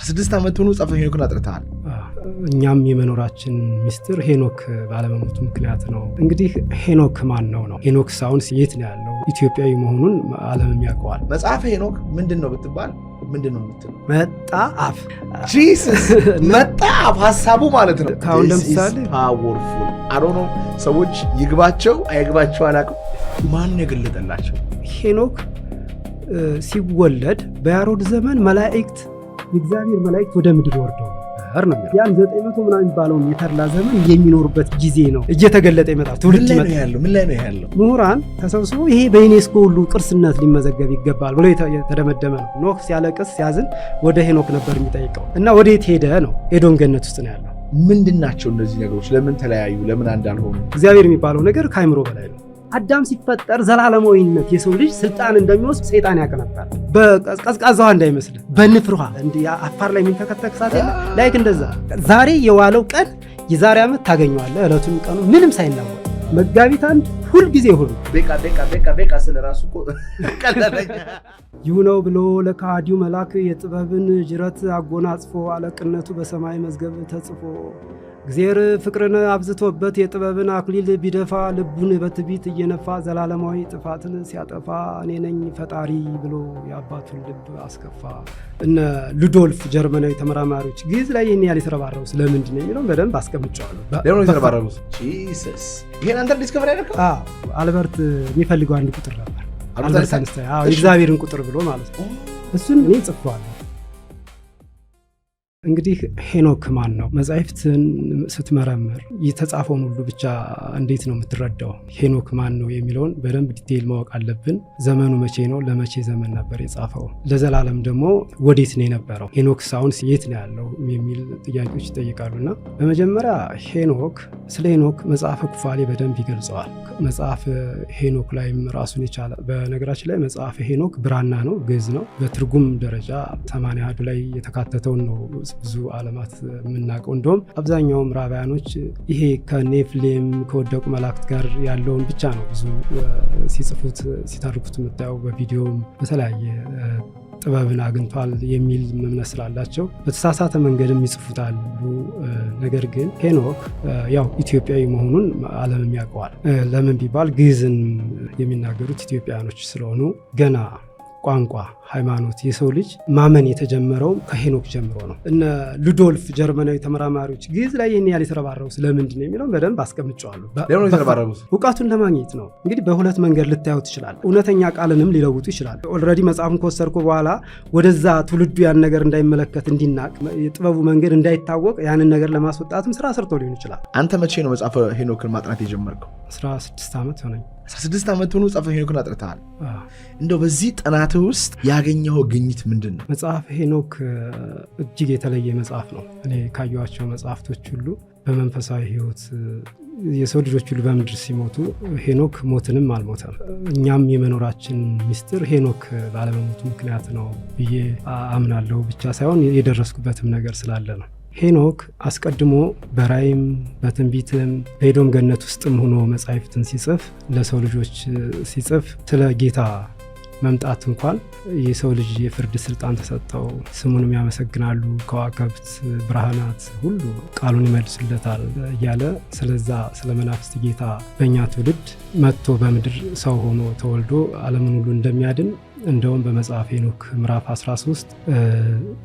16 ዓመት ሆኖ ጻፈ ሄኖክን አጥርተሃል። እኛም የመኖራችን ሚስጥር ሄኖክ ባለመሞቱ ምክንያት ነው። እንግዲህ ሄኖክ ማን ነው? ሄኖክ ሳውን የት ነው ያለው? ኢትዮጵያዊ መሆኑን ዓለምም ያውቀዋል። መጽሐፈ ሄኖክ ምንድነው ብትባል ምንድነው የምትለው? መጣፍ ጂሰስ መጣፍ ሐሳቡ ማለት ነው። ካሁን ለምሳሌ ፓወርፉል አሮኖ ሰዎች ይግባቸው አይግባቸው አላውቅም። ማን የገለጠላቸው? ሄኖክ ሲወለድ በያሮድ ዘመን መላእክት የእግዚአብሔር መላእክት ወደ ምድር ወርደው ነው። ያን 900 ምናምን የሚባለውን የተርላ ዘመን የሚኖርበት ጊዜ ነው እየተገለጠ ይመጣል። ትውልድ ምን ላይ ነው ያለው? ምሁራን ተሰብስበው ይሄ በዩኔስኮ ሁሉ ቅርስነት ሊመዘገብ ይገባል ብሎ የተደመደመ ነው። ኖህ ሲያለቅስ ሲያዝን ወደ ሄኖክ ነበር የሚጠይቀው እና ወዴት ሄደ ነው? ኤዶም ገነት ውስጥ ነው ያለው። ምንድናቸው እነዚህ ነገሮች? ለምን ተለያዩ? ለምን አንድ አልሆኑ? እግዚአብሔር የሚባለው ነገር ከአይምሮ በላይ ነው። አዳም ሲፈጠር ዘላለማዊነት የሰው ልጅ ስልጣን እንደሚወስድ ሰይጣን ያውቅ ነበር። በቀዝቃዛዋ እንዳይመስል በንፍሯ እንደ አፋር ላይ የሚንተከተክ ሳት ላይክ እንደዛ ዛሬ የዋለው ቀን የዛሬ ዓመት ታገኘዋለህ። እለቱን ቀኑ ምንም ሳይናወጥ መጋቢት አንድ ሁል ጊዜ ሁሉ ቤቃ ስለራሱ ቀለለኛ ይሁነው ብሎ ለካዲው መልአክ የጥበብን ጅረት አጎናጽፎ አለቅነቱ በሰማይ መዝገብ ተጽፎ እግዚአብሔር ፍቅርን አብዝቶበት የጥበብን አክሊል ቢደፋ ልቡን በትዕቢት እየነፋ ዘላለማዊ ጥፋትን ሲያጠፋ እኔ ነኝ ፈጣሪ ብሎ የአባቱን ልብ አስከፋ። እነ ሉዶልፍ ጀርመናዊ ተመራማሪዎች ግዕዝ ላይ ይህን ያህል የተረባረቡ ስለምንድን ነው የሚለውን በደንብ አስቀምጨዋለሁ። ለምን የተረባረቡ? ጂሰስ ይሄን አንተ ዲስከቨር ያደረከው? አልበርት የሚፈልገው አንድ ቁጥር ነበር። አልበርት አንስታይን የእግዚአብሔርን ቁጥር ብሎ ማለት ነው። እሱን እኔ ጽፌዋለሁ። እንግዲህ ሄኖክ ማን ነው? መጻሕፍትን ስትመረምር የተጻፈውን ሁሉ ብቻ እንዴት ነው የምትረዳው? ሄኖክ ማን ነው የሚለውን በደንብ ዲቴይል ማወቅ አለብን። ዘመኑ መቼ ነው? ለመቼ ዘመን ነበር የጻፈው? ለዘላለም ደግሞ ወዴት ነው የነበረው? ሄኖክ ሳውን የት ነው ያለው የሚል ጥያቄዎች ይጠይቃሉና በመጀመሪያ ሄኖክ ስለ ሄኖክ መጽሐፈ ኩፋሌ በደንብ ይገልጸዋል። መጽሐፍ ሄኖክ ላይም ራሱን የቻለ በነገራችን ላይ መጽሐፈ ሄኖክ ብራና ነው፣ ግዕዝ ነው። በትርጉም ደረጃ 80 አሐዱ ላይ የተካተተውን ነው ብዙ ዓለማት የምናውቀው። እንደውም አብዛኛው ምዕራባውያኖች ይሄ ከኔፍሌም ከወደቁ መላእክት ጋር ያለውን ብቻ ነው ብዙ ሲጽፉት ሲተርኩት የምታየው። በቪዲዮም በተለያየ ጥበብን አግኝቷል የሚል እምነት ስላላቸው በተሳሳተ መንገድም ይጽፉታሉ። ነገር ግን ሄኖክ ያው ኢትዮጵያዊ መሆኑን ዓለምም ያውቀዋል። ለምን ቢባል ግዕዝን የሚናገሩት ኢትዮጵያውያኖች ስለሆኑ ገና ቋንቋ፣ ሃይማኖት፣ የሰው ልጅ ማመን የተጀመረው ከሄኖክ ጀምሮ ነው። እነ ሉዶልፍ ጀርመናዊ ተመራማሪዎች ግዕዝ ላይ ይህን ያህል የተረባረቡ ስለምንድን ነው የሚለውን በደንብ አስቀምጨዋለሁ። እውቀቱን ለማግኘት ነው። እንግዲህ በሁለት መንገድ ልታየው ትችላል። እውነተኛ ቃልንም ሊለውጡ ይችላል። ኦልሬዲ መጽሐፉን ከወሰድኩ በኋላ ወደዛ ትውልዱ ያን ነገር እንዳይመለከት እንዲናቅ፣ የጥበቡ መንገድ እንዳይታወቅ ያንን ነገር ለማስወጣትም ስራ ሰርቶ ሊሆን ይችላል። አንተ መቼ ነው መጽሐፈ ሄኖክን ማጥናት የጀመርከው? 16 ዓመት ሆነኝ። 16 ዓመት ሆኖ መጽሐፈ ሄኖክን አጥርተሃል። እንደው በዚህ ጥናት ውስጥ ያገኘው ግኝት ምንድን ነው? መጽሐፈ ሄኖክ እጅግ የተለየ መጽሐፍ ነው። እኔ ካየኋቸው መጽሐፍቶች ሁሉ በመንፈሳዊ ሕይወት የሰው ልጆች ሁሉ በምድር ሲሞቱ ሄኖክ ሞትንም አልሞተም። እኛም የመኖራችን ሚስጥር ሄኖክ ባለመሞቱ ምክንያት ነው ብዬ አምናለሁ። ብቻ ሳይሆን የደረስኩበትም ነገር ስላለ ነው። ሄኖክ አስቀድሞ በራእይም በትንቢትም በኤዶም ገነት ውስጥም ሆኖ መጻሕፍትን ሲጽፍ ለሰው ልጆች ሲጽፍ ስለ ጌታ መምጣት እንኳን የሰው ልጅ የፍርድ ስልጣን ተሰጠው፣ ስሙንም ያመሰግናሉ፣ ከዋክብት ብርሃናት ሁሉ ቃሉን ይመልሱለታል እያለ ስለዛ ስለ መናፍስት ጌታ በእኛ ትውልድ መጥቶ በምድር ሰው ሆኖ ተወልዶ ዓለምን ሁሉ እንደሚያድን እንደውም በመጽሐፈ ሄኖክ ምዕራፍ 13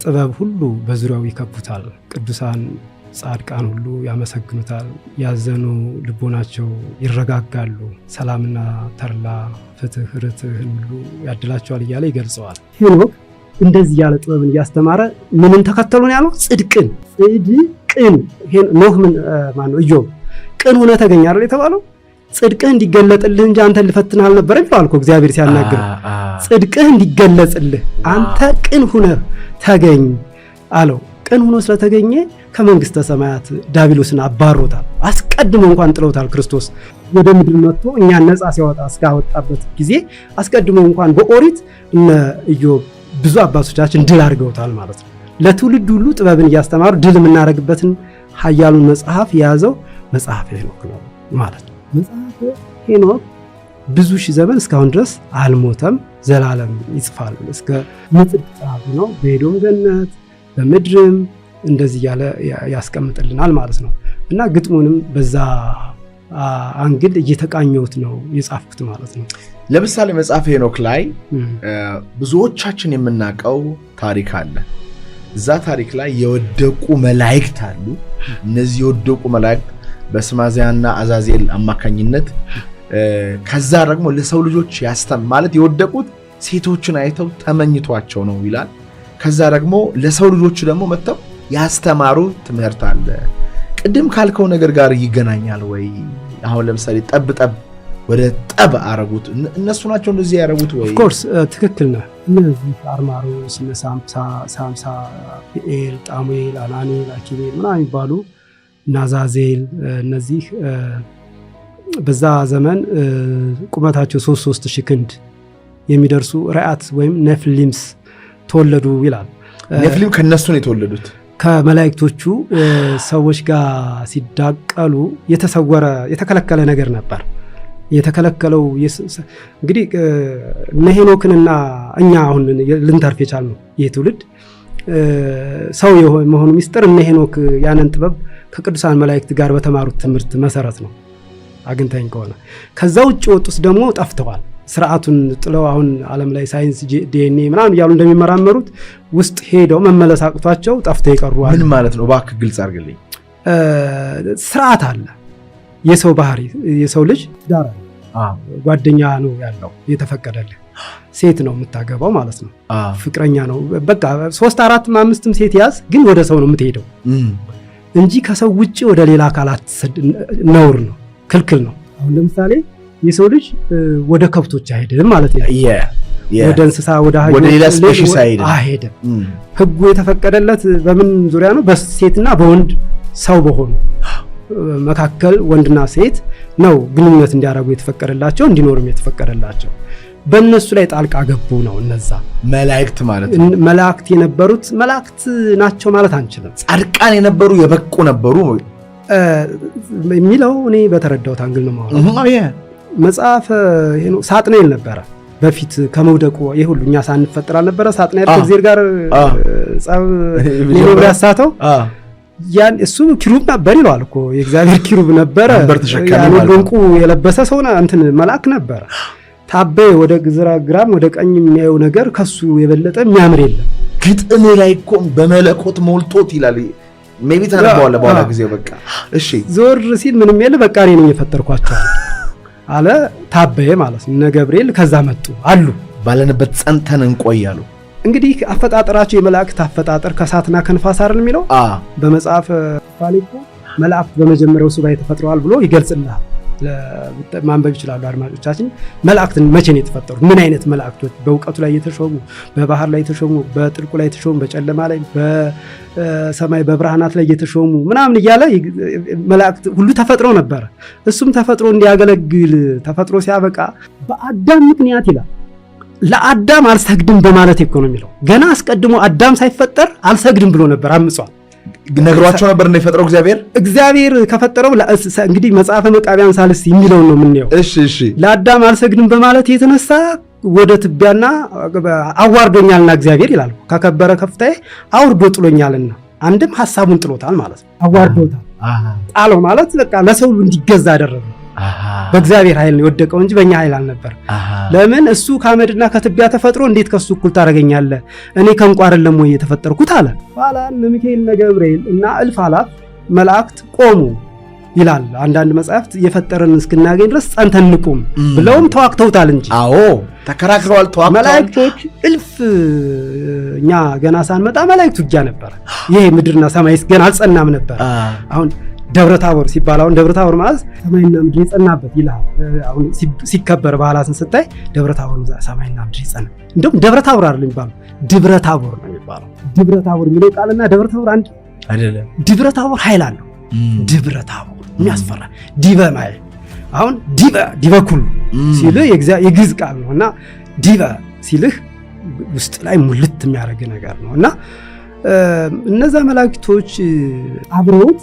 ጥበብ ሁሉ በዙሪያው ይከቡታል፣ ቅዱሳን ጻድቃን ሁሉ ያመሰግኑታል፣ ያዘኑ ልቦናቸው ይረጋጋሉ፣ ሰላምና ተድላ ፍትህ ርትዕን ሁሉ ያድላቸዋል እያለ ይገልጸዋል። ሄኖክ እንደዚህ ያለ ጥበብን እያስተማረ ምንን ተከተሉን ያለው? ጽድቅን። ኖህ ማነው? ኢዮብ ቅን ሆነ ተገኘ አይደል የተባለው? ጽድቅህ እንዲገለጥልህ እንጂ አንተን ልፈትንህ አልነበረም ይላል እኮ እግዚአብሔር ሲያናግር። ጽድቅህ እንዲገለጽልህ አንተ ቅን ሆነህ ተገኝ አለው። ቅን ሆኖ ስለተገኘ ከመንግስተ ሰማያት ዲያብሎስን አባሮታል። አስቀድሞ እንኳን ጥለውታል። ክርስቶስ ወደ ምድር መጥቶ እኛን ነፃ ሲያወጣ እስካወጣበት ጊዜ አስቀድሞ እንኳን በኦሪት እነ ኢዮብ ብዙ አባቶቻችን ድል አድርገውታል ማለት ነው። ለትውልድ ሁሉ ጥበብን እያስተማሩ ድል የምናደርግበትን ኃያሉን መጽሐፍ የያዘው መጽሐፈ ሄኖክ ነው ማለት ነው። መጽሐፈ ሄኖክ ብዙ ሺህ ዘመን እስካሁን ድረስ አልሞተም፣ ዘላለም ይጽፋል። እስከ ምጽአት ነው። በኤዶም ገነት በምድርም እንደዚህ ያለ ያስቀምጥልናል ማለት ነው። እና ግጥሙንም በዛ አንግል እየተቃኘሁት ነው የጻፍኩት ማለት ነው። ለምሳሌ መጽሐፈ ሄኖክ ላይ ብዙዎቻችን የምናውቀው ታሪክ አለ። እዛ ታሪክ ላይ የወደቁ መላእክት አሉ። እነዚህ የወደቁ መላእክት በስማዚያና አዛዜል አማካኝነት ከዛ ደግሞ ለሰው ልጆች ማለት የወደቁት ሴቶችን አይተው ተመኝቷቸው ነው ይላል። ከዛ ደግሞ ለሰው ልጆች ደግሞ መጥተው ያስተማሩ ትምህርት አለ። ቅድም ካልከው ነገር ጋር ይገናኛል ወይ? አሁን ለምሳሌ ጠብ ወደ ጠብ አረጉት እነሱ ናቸው እንደዚህ ያረጉት ወይ? ኦፍ ኮርስ ትክክል ነህ። እነዚህ አርማሮስ፣ ሳምሳ፣ ፒኤል፣ ጣሙኤል፣ አናኒል፣ አኪሜል ምናምን የሚባሉ ናዛዜል እነዚህ በዛ ዘመን ቁመታቸው 3,000 ክንድ የሚደርሱ ራአት ወይም ኔፍሊምስ ተወለዱ ይላል። ኔፍሊም ከነሱ ነው የተወለዱት። ከመላእክቶቹ ሰዎች ጋር ሲዳቀሉ የተከለከለ ነገር ነበር። የተከለከለው እንግዲህ እነ ሄኖክንና እኛ አሁን ልንተርፍ የቻልነው ይህ ትውልድ ሰው የመሆኑ ሚስጥር እነ ሄኖክ ያንን ጥበብ ከቅዱሳን መላእክት ጋር በተማሩት ትምህርት መሰረት ነው አግኝተኝ ከሆነ። ከዛ ውጭ ወጡስ ደግሞ ጠፍተዋል። ስርዓቱን ጥለው አሁን ዓለም ላይ ሳይንስ ዲኤንኤ ምናምን እያሉ እንደሚመራመሩት ውስጥ ሄደው መመለስ አቅቷቸው ጠፍተው ይቀሩ። ምን ማለት ነው? እባክህ ግልጽ አድርግልኝ። ስርዓት አለ። የሰው ባህሪ የሰው ልጅ ዳራ ጓደኛ ነው ያለው የተፈቀደልህ። ሴት ነው የምታገባው ማለት ነው። ፍቅረኛ ነው በቃ 3፣ 4፣ 5 ሴት ያዝ፣ ግን ወደ ሰው ነው የምትሄደው እንጂ ከሰው ውጪ ወደ ሌላ አካላት ነውር ነው፣ ክልክል ነው። አሁን ለምሳሌ የሰው ልጅ ወደ ከብቶች አይሄድም ማለት ነው። ወደ እንስሳ ወደ ሌላ ስፔሺስ አይሄድም። ህጉ የተፈቀደለት በምን ዙሪያ ነው? በሴትና በወንድ ሰው በሆኑ መካከል ወንድና ሴት ነው ግንኙነት እንዲያደርጉ የተፈቀደላቸው፣ እንዲኖርም የተፈቀደላቸው። በእነሱ ላይ ጣልቃ ገቡ ነው እነዛ መላእክት ማለት ነው። መላእክት የነበሩት መላእክት ናቸው ማለት አንችልም። ጻድቃን የነበሩ የበቁ ነበሩ የሚለው እኔ በተረዳሁት አንግል ነው ማለት። መጽሐፈ ሄኖክ ሳጥናኤል ነበረ በፊት ከመውደቁ ይሄ ሁሉ እኛ ሳንፈጠር አልነበረ ሳጥናኤል ከእግዚአብሔር ጋር ጸብ ሊኖር ያሳተው ያን እሱ ኪሩብ ነበር ይላል እኮ የእግዚአብሔር ኪሩብ ነበረ። ያን ዕንቁ የለበሰ ሰው እንትን መልአክ ነበረ። ታበ ወደ ግራም ወደ ቀኝ የሚያየው ነገር ከሱ የበለጠ የሚያምር የለም። ግጥም ላይ እኮ በመለኮት ሞልቶት ይላል። ሜቢ ታነባዋለ በኋላ ጊዜ በቃ እሺ ዞር ሲል ምንም የለ በቃ እኔ ነኝ የፈጠርኳቸው አለ ታበየ ማለት ነው። እነ ገብርኤል ከዛ መጡ አሉ ባለንበት ጸንተን እንቆያሉ። እንግዲህ አፈጣጠራቸው የመላእክት አፈጣጠር ከእሳትና ከንፋስ አይደል የሚለው በመጽሐፍ ፋሊኮ መላእክት በመጀመሪያው ሱባኤ ተፈጥረዋል ብሎ ይገልጽልናል። ማንበብ ይችላሉ አድማጮቻችን። መላእክትን መቼ ነው የተፈጠሩት? ምን አይነት መላእክቶች? በእውቀቱ ላይ የተሾሙ፣ በባህር ላይ የተሾሙ፣ በጥልቁ ላይ የተሾሙ፣ በጨለማ ላይ፣ በሰማይ በብርሃናት ላይ የተሾሙ ምናምን እያለ መላእክት ሁሉ ተፈጥረው ነበረ። እሱም ተፈጥሮ እንዲያገለግል ተፈጥሮ ሲያበቃ በአዳም ምክንያት ይላል ለአዳም አልሰግድም በማለት እኮ ነው የሚለው። ገና አስቀድሞ አዳም ሳይፈጠር አልሰግድም ብሎ ነበር፣ አምጿል። ነግሯቸው ነበር እንደፈጠረው እግዚአብሔር ከፈጠረው እንግዲህ መጽሐፈ መቃብያን ሳልስ የሚለው ነው የምንየው። እሺ ለአዳም አልሰግድም በማለት የተነሳ ወደ ትቢያና አዋርዶኛልና እግዚአብሔር ይላል። ከከበረ ከፍታዬ አውርዶ ጥሎኛልና አንድም ሐሳቡን ጥሎታል ማለት ነው። አዋርዶታል ጣለው ማለት በቃ ለሰው እንዲገዛ አደረገ። በእግዚአብሔር ኃይል ነው የወደቀው እንጂ በእኛ ኃይል አልነበር። ለምን እሱ ከአመድና ከትቢያ ተፈጥሮ እንዴት ከሱ እኩል ታደርገኛለህ? እኔ ከእንቁ አይደለም ወይ የተፈጠርኩት አለ። ኋላ እነ ሚካኤል እነ ገብርኤል እና እልፍ አላፍ መላእክት ቆሙ ይላል። አንዳንድ መጽሐፍት የፈጠረን እስክናገኝ ድረስ ጸንተን እንቁም ብለውም ተዋክተውታል እንጂ። አዎ ተከራክረዋል፣ ተዋክተዋል። መላእክቶች እልፍ እኛ ገና ሳንመጣ መላእክት ውጊያ ነበር። ይሄ ምድርና ሰማይስ ገና አልጸናም ነበር። አሁን ደብረ ታቦር ሲባል አሁን ደብረ ታቦር ማለት ሰማይና ምድር የጸናበት ይላል። አሁን ሲከበር በዓላትን ስታይ ደብረ ታቦር ሰማይና ምድር ይጸና። እንደውም ደብረ ታቦር አይደለም የሚባለው ድብረ ታቦር ነው የሚባለው። ድብረ ታቦር የሚለው ቃልና ደብረ ታቦር አንድ አይደለም። ድብረ ታቦር ኃይል አለው። ድብረ ታቦር የሚያስፈራ ዲበ ማለት አሁን ዲበ ኩሉ ሲልህ የግዕዝ ቃል ነውና ዲበ ሲልህ ውስጥ ላይ ሙልት የሚያደርግ ነገር ነውና እነዛ መላእክቶች አብረውት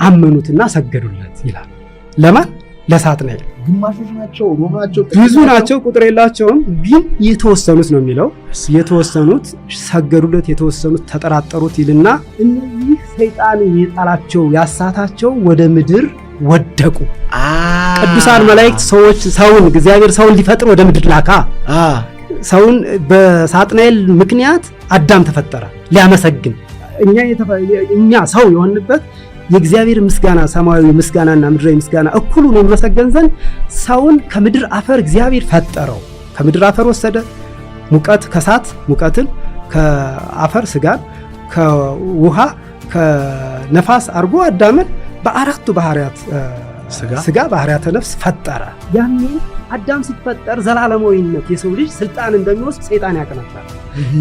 አመኑትና ሰገዱለት ይላል። ለማን? ለሳጥናኤል ግማሾች ናቸው ሩብ ናቸው ብዙ ናቸው ቁጥር የላቸውም ግን የተወሰኑት ነው የሚለው የተወሰኑት ሰገዱለት የተወሰኑት ተጠራጠሩት ይልና እነዚህ ሰይጣን የጣላቸው ያሳታቸው ወደ ምድር ወደቁ ቅዱሳን መላእክት ሰውን እግዚአብሔር ሰውን ሊፈጥር ወደ ምድር ላካ ሰውን በሳጥናኤል ምክንያት አዳም ተፈጠረ ሊያመሰግን እኛ ሰው የሆንበት የእግዚአብሔር ምስጋና ሰማያዊ ምስጋናና ምድራዊ ምስጋና እኩሉ ነው የሚመሰገን ዘንድ ሰውን ከምድር አፈር እግዚአብሔር ፈጠረው ከምድር አፈር ወሰደ ሙቀት ከሳት ሙቀትን ከአፈር ስጋን ከውሃ ከነፋስ አርጎ አዳምን በአራቱ ባህሪያት ስጋ ባህሪያተ ነፍስ ፈጠረ ያኔ አዳም ሲፈጠር ዘላለማዊነት የሰው ልጅ ስልጣን እንደሚወስድ ሰይጣን ያቀናታል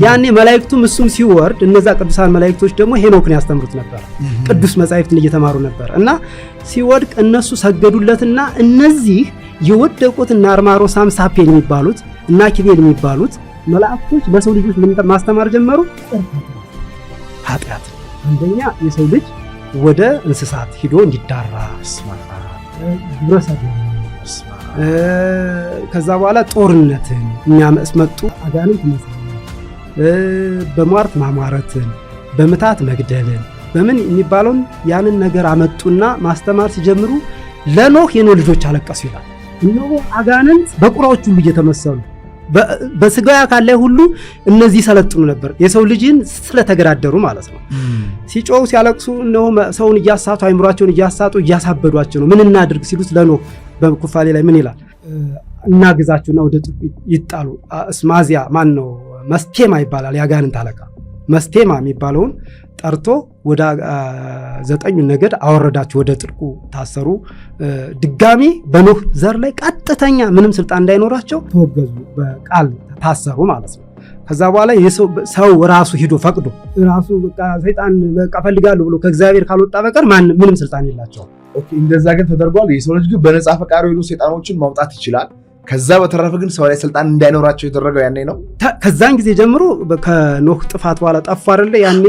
ያኔ መላእክቱም እሱም ሲወርድ እነዛ ቅዱሳን መላእክቶች ደግሞ ሄኖክን ያስተምሩት ነበር ቅዱስ መጻሕፍትን እየተማሩ ነበር እና ሲወድቅ እነሱ ሰገዱለትና እነዚህ የወደቁት እና አርማሮ ሳምሳፔል የሚባሉት እና ኪቤል የሚባሉት መላእክቶች ለሰው ልጆች ማስተማር ጀመሩ ኃጢአት አንደኛ የሰው ልጅ ወደ እንስሳት ሂዶ እንዲዳራ ግብረሰዶም ከዛ በኋላ ጦርነትን የሚያስመጡ አጋንንት መስለው በሟርት ማሟረትን በመታት መግደልን በምን የሚባለውን ያንን ነገር አመጡና ማስተማር ሲጀምሩ ለኖህ የኖህ ልጆች አለቀሱ ይላል እነሆ አጋንንት በቁራዎች ሁሉ እየተመሰሉ በስጋ አካል ላይ ሁሉ እነዚህ ሰለጥኑ ነበር የሰው ልጅን ስለተገዳደሩ ማለት ነው ሲጮው ሲያለቅሱ እነሆ ሰውን እያሳቱ አይምሯቸውን እያሳጡ እያሳበዷቸው ነው ምን እናድርግ ሲሉት ለኖህ በኩፋሌ ላይ ምን ይላል እናግዛቸውና ወደ ጥልቁ ይጣሉ እስማዚያ ማን ነው መስቴማ ይባላል ያጋንንት አለቃ መስቴማ የሚባለውን ጠርቶ ወደ 9 ነገድ አወረዳቸው ወደ ጥልቁ ታሰሩ ድጋሚ በኖህ ዘር ላይ ቀጥተኛ ምንም ስልጣን እንዳይኖራቸው ተወገዙ በቃል ታሰሩ ማለት ነው ከዛ በኋላ ሰው ራሱ ሂዶ ፈቅዶ ራሱ በቃ ሰይጣን በቃ ፈልጋለሁ ብሎ ከእግዚአብሔር ካልወጣ በቀር ምንም ስልጣን የላቸው ኦኬ እንደዛ ግን ተደርጓል የሰው ልጅ ግን በነጻ ፈቃዱ ሄዶ ሰይጣኖችን ማውጣት ይችላል ከዛ በተረፈ ግን ሰው ላይ ስልጣን እንዳይኖራቸው የተደረገው ያኔ ነው ከዛን ጊዜ ጀምሮ ከኖህ ጥፋት በኋላ ጠፋ አይደለ ያኔ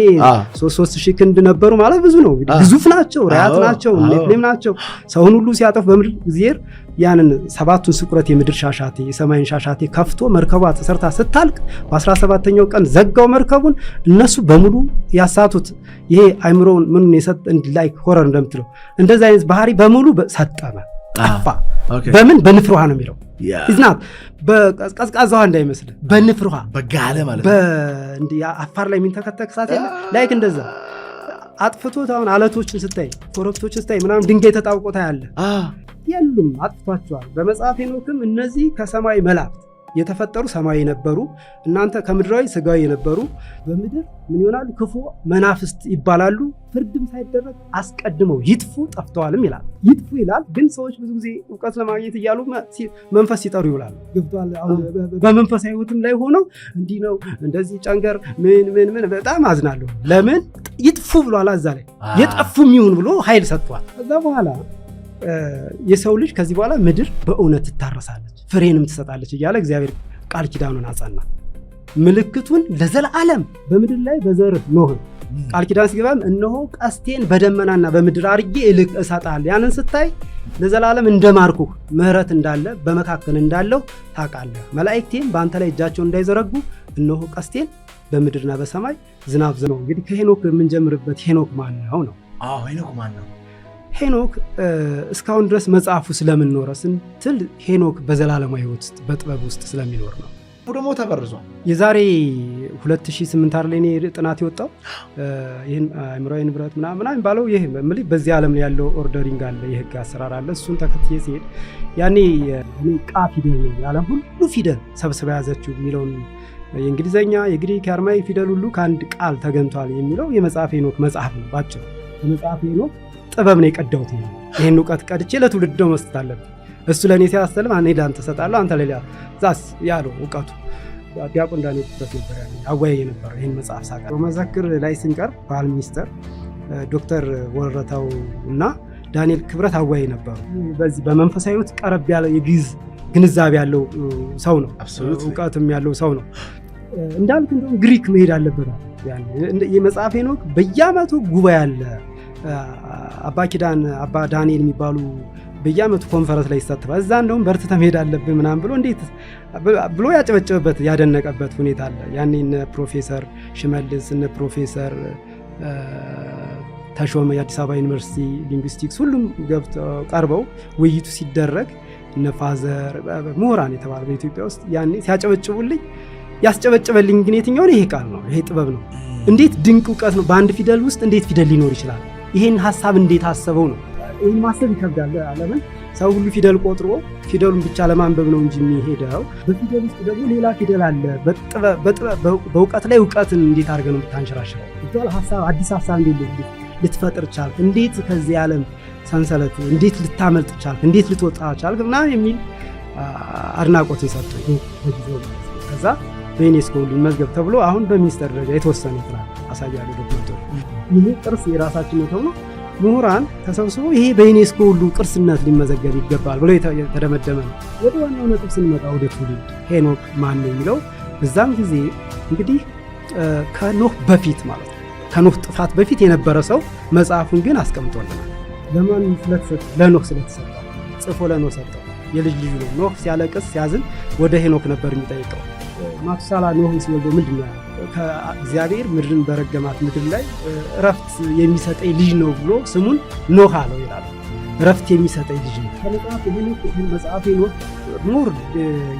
3000 ክንድ ነበሩ ማለት ብዙ ነው ግዙፍ ናቸው ራያት ናቸው ኔፍሌም ናቸው ሰውን ሁሉ ሲያጠፍ በምድር እግዚአብሔር ያንን ሰባቱን ስቁረት የምድር ሻሻቴ የሰማይን ሻሻቴ ከፍቶ መርከቧ ተሰርታ ስታልቅ በ17ኛው ቀን ዘጋው መርከቡን እነሱ በሙሉ ያሳቱት ይሄ አይምሮውን ምን የሰጠ ላይክ ሆረር እንደምትለው እንደዛ አይነት ባህሪ በሙሉ ሰጠመ ጠፋ በምን በንፍር ውሃ ነው የሚለው ኢዝናት በቀዝቃዛው እንዳይመስል በንፍር ውሃ በጋለ ማለት በእንዲ አፋር ላይ የሚንተከተክ ሳት የለ ላይክ እንደዛ አጥፍቶት አሁን አለቶችን ስታይ ኮረብቶችን ስታይ ምናምን ድንጋይ ተጣብቆታ ያለ የሉም አጥፍቷቸዋል በመጽሐፈ ሄኖክም እነዚህ ከሰማይ መላእክት የተፈጠሩ ሰማያዊ ነበሩ እናንተ ከምድራዊ ስጋዊ የነበሩ በምድር ምን ይሆናሉ ክፉ መናፍስት ይባላሉ ፍርድም ሳይደረግ አስቀድመው ይጥፉ ጠፍተዋልም ይላል ይጥፉ ይላል ግን ሰዎች ብዙ ጊዜ ዕውቀት ለማግኘት እያሉ መንፈስ ሲጠሩ ይውላሉ ገብቷል በመንፈሳዊ ህይወትም ላይ ሆነው እንዲህ ነው እንደዚህ ጨንገር ምን በጣም አዝናለሁ ለምን ይጥፉ ብሏል አዛ ላይ የጠፉም ይሁን ብሎ ኃይል ሰጥቷል ከዛ በኋላ የሰው ልጅ ከዚህ በኋላ ምድር በእውነት ትታረሳለች ፍሬንም ትሰጣለች እያለ እግዚአብሔር ቃል ኪዳኑን አጸና ምልክቱን ለዘላለም በምድር ላይ በዘር ኖህ ቃል ኪዳን ሲገባም እነሆ ቀስቴን በደመናና በምድር አርጌ እሰጣለሁ ያንን ስታይ ለዘላለም እንደማርኩ ምህረት እንዳለ በመካከል እንዳለው ታውቃለህ መላእክቴም በአንተ ላይ እጃቸውን እንዳይዘረጉ እነሆ ቀስቴን በምድርና በሰማይ ዝናብ ዘነው እንግዲህ ከሄኖክ የምንጀምርበት ሄኖክ ማን ነው ሄኖክ ማን ነው ሄኖክ እስካሁን ድረስ መጽሐፉ ስለምን ኖረ ስንል ሄኖክ በዘላለማዊ ህይወት ውስጥ በጥበብ ውስጥ ስለሚኖር ነው ደግሞ ተበርዟል የዛሬ 2008 ላይ ነው ጥናት የወጣው ይሄን አእምሮአዊ ንብረት ምናምን ባለው ይሄ በዚህ ዓለም ላይ ያለው ኦርደሪንግ አለ የህግ አሰራር አለ እሱን ተከትዬ ሲሄድ ያኔ ቃ ፊደል ነው ያለም ሁሉ ፊደል ሰብስባ ያዘችው የሚለውን የእንግሊዘኛ የግሪክ የአርማይክ ፊደል ሁሉ ከአንድ ቃል ተገንቷል የሚለው የመጽሐፈ ሄኖክ መጽሐፍ ነው ባጭሩ መጽሐፈ ሄኖክ ጥበብ ነው የቀዳሁት ይሄን ዕውቀት ቀድቼ ለትውልድ መስጠት አለብኝ እሱ ለኔ ሲያስተላልፍ እኔ ላንተ ሰጣለሁ አንተ ለሌላ ዛስ ያለው ዕውቀቱ ዲያቆን ዳንኤል ክብረት ነበር አወያየ ነበር ይሄን መጽሐፍ ሳቀር በመዘክር ላይ ስንቀር ባህል ሚኒስተር ዶክተር ወረታው እና ዳንኤል ክብረት አወያየ ነበር በዚህ በመንፈሳዊ ህይወት ቀረብ ያለ የግዕዝ ግንዛቤ ያለው ሰው ነው ዕውቀትም ያለው ሰው ነው እንዳልኩ እንደውም ግሪክ መሄድ አለበት ያኔ የመጽሐፈ ሄኖክ በየዓመቱ ጉባኤ አለ አባ ኪዳን አባ ዳንኤል የሚባሉ በየዓመቱ ኮንፈረንስ ላይ ይሳተፋል። እዛ እንደውም በርትተህ መሄድ አለብህ ምናምን ብሎ እንዴት ብሎ ያጨበጨበበት ያደነቀበት ሁኔታ አለ። ያኔ እነ ፕሮፌሰር ሽመልስ እነ ፕሮፌሰር ተሾመ የአዲስ አበባ ዩኒቨርሲቲ ሊንጉስቲክስ ሁሉም ገብተው ቀርበው ውይይቱ ሲደረግ እነ ፋዘር ምሁራን የተባለ በኢትዮጵያ ውስጥ ያኔ ሲያጨበጭቡልኝ ያስጨበጨበልኝ ግን የትኛውን ይሄ ቃል ነው፣ ይሄ ጥበብ ነው። እንዴት ድንቅ እውቀት ነው! በአንድ ፊደል ውስጥ እንዴት ፊደል ሊኖር ይችላል? ይሄን ሐሳብ እንዴት አሰበው ነው። ይሄን ማሰብ ይከብዳል። ለምን ሰው ሁሉ ፊደል ቆጥሮ ፊደሉን ብቻ ለማንበብ ነው እንጂ የሚሄደው በፊደል ውስጥ ደግሞ ሌላ ፊደል አለ። በእውቀት ላይ እውቀትን እንዴት አድርገህ ነው የምታንሸራሽረው? ሐሳብ አዲስ ሐሳብ እንዴት ልትፈጥር ቻልክ? እንዴት ከዚህ ዓለም ሰንሰለት እንዴት ልታመልጥ ቻልክ? እንዴት ልትወጣ ቻልክ? ምናምን የሚል አድናቆትን ሰጡ በጊዜው። ከዛ በዩኔስኮ ሊመዝገብ ተብሎ አሁን በሚኒስቴር ደረጃ የተወሰነ ይጥራል አሳያለሁ ዶክመንቶች። ይሄ ቅርስ የራሳችን ነው ተብሎ ምሁራን ተሰብስበው ይሄ በዩኔስኮ ሁሉ ቅርስነት ሊመዘገብ ይገባል ብሎ የተደመደመ ነው። ወደ ዋናው ነጥብ ስንመጣ ወደ ትውልድ ሄኖክ ማን ነው የሚለው በዛም ጊዜ እንግዲህ ከኖህ በፊት ማለት ነው ከኖህ ጥፋት በፊት የነበረ ሰው መጽሐፉን ግን አስቀምጦልናል። ለማን ስለተሰጠ? ለኖህ ስለተሰጠ ጽፎ ለኖህ ሰጠው። የልጅ ልጁ ነው። ኖህ ሲያለቅስ ሲያዝን ወደ ሄኖክ ነበር የሚጠይቀው። ማቱሳላ ኖህን ሲወልደው ምንድን ነው ያለው? ከእግዚአብሔር ምድርን በረገማት ምድር ላይ እረፍት የሚሰጠኝ ልጅ ነው ብሎ ስሙን ኖህ አለው ይላል። እረፍት የሚሰጠኝ ልጅ ነው። ከመጽሐፍ መጽሐፍ ሄኖክ ሞር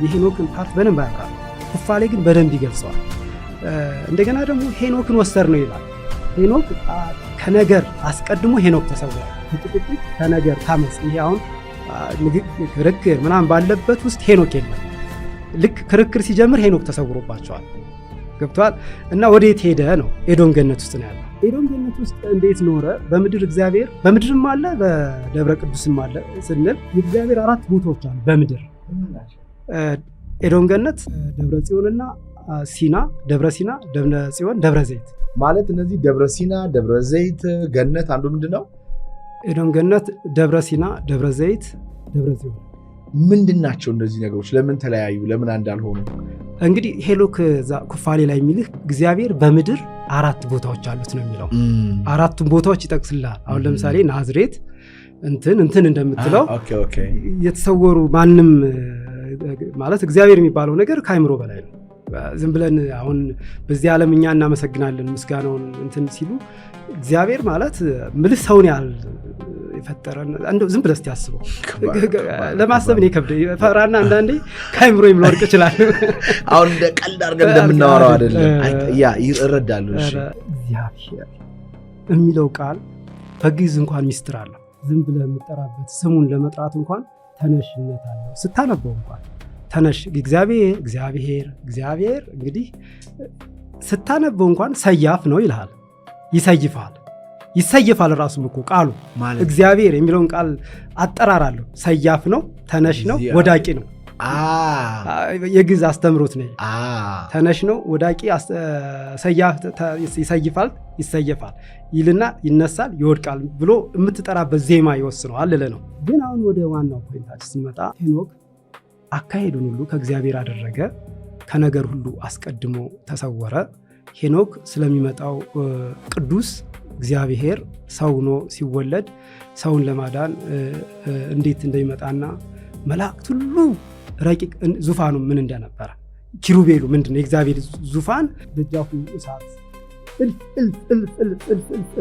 የሄኖክን ፓርት በደንብ ያውቃል። ኩፋሌ ግን በደንብ ይገልጸዋል። እንደገና ደግሞ ሄኖክን ወሰድ ነው ይላል። ሄኖክ ከነገር አስቀድሞ ሄኖክ ተሰወረ። ጥቅጥቅ ከነገር ካመጽ ይሄ አሁን ክርክር ምናምን ባለበት ውስጥ ሄኖክ የለም። ልክ ክርክር ሲጀምር ሄኖክ ተሰውሮባቸዋል። ገብቷል። እና ወዴት ሄደ ነው? ኤዶም ገነት ውስጥ ነው ያለው። ኤዶም ገነት ውስጥ እንዴት ኖረ? በምድር እግዚአብሔር በምድርም አለ በደብረ ቅዱስም አለ ስንል የእግዚአብሔር 4 ቦታዎች አሉ በምድር ኤዶም ገነት፣ ደብረ ጽዮንና ሲና፣ ደብረ ሲና፣ ደብረ ጽዮን፣ ደብረ ዘይት ማለት እነዚህ ደብረ ሲና፣ ደብረ ዘይት፣ ገነት አንዱ ምንድነው? ኤዶም ገነት፣ ደብረ ሲና፣ ደብረ ዘይት፣ ደብረ ጽዮን ምንድን ናቸው እነዚህ ነገሮች? ለምን ተለያዩ? ለምን አንድ አልሆኑ? እንግዲህ ሄኖክ ኩፋሌ ላይ የሚልህ እግዚአብሔር በምድር 4 ቦታዎች አሉት ነው የሚለው። 4ቱም ቦታዎች ይጠቅስልሃል። አሁን ለምሳሌ ናዝሬት እንትን እንደምትለው የተሰወሩ ማንም ማለት እግዚአብሔር የሚባለው ነገር ከአይምሮ በላይ ነው። ዝም ብለን አሁን በዚህ ዓለም እኛ እናመሰግናለን ምስጋናውን እንትን ሲሉ እግዚአብሔር ማለት ምልህ ሰውን ያህል የፈጠረን እንደው ዝም ብለህ እስቲ አስበው። ለማሰብ ነው ከብደ ፈራና አንዳንዴ ከአይምሮ የሚወርቅ ይችላል። አሁን እንደ ቀልድ አድርገን እንደምናወራው አይደለም። ያ ይረዳሉ። እሺ እግዚአብሔር የሚለው ቃል በግዕዝ እንኳን ሚስጥር አለው። ዝም ብለህ የምጠራበት ስሙን ለመጥራት እንኳን ተነሽነት አለው። ስታነበው እንኳን ተነሽ እግዚአብሔር እንግዲህ ስታነበው እንኳን ሰያፍ ነው ይልሃል። ይሰይፋል ራሱም እኮ ቃሉ እግዚአብሔር የሚለውን ቃል አጠራራለሁ። ሰያፍ ነው፣ ተነሽ ነው፣ ወዳቂ ነው። የግዕዝ አስተምሮት ነው። ተነሽ ነው፣ ወዳቂ፣ ይሰይፋል ይልና ይነሳል፣ ይወድቃል ብሎ የምትጠራበት ዜማ ይወስነዋል ልልህ ነው። ግን አሁን ወደ ዋናው ፖይንታችን ስንመጣ ሄኖክ አካሄዱን ሁሉ ከእግዚአብሔር አደረገ፣ ከነገር ሁሉ አስቀድሞ ተሰወረ። ሄኖክ ስለሚመጣው ቅዱስ እግዚአብሔር ሰው ሆኖ ሲወለድ ሰውን ለማዳን እንዴት እንደሚመጣና መላእክት ሁሉ ረቂቅ ዙፋኑ ምን እንደነበረ ኪሩቤሉ ምንድነው የእግዚአብሔር ዙፋን ደጃፉ እሳት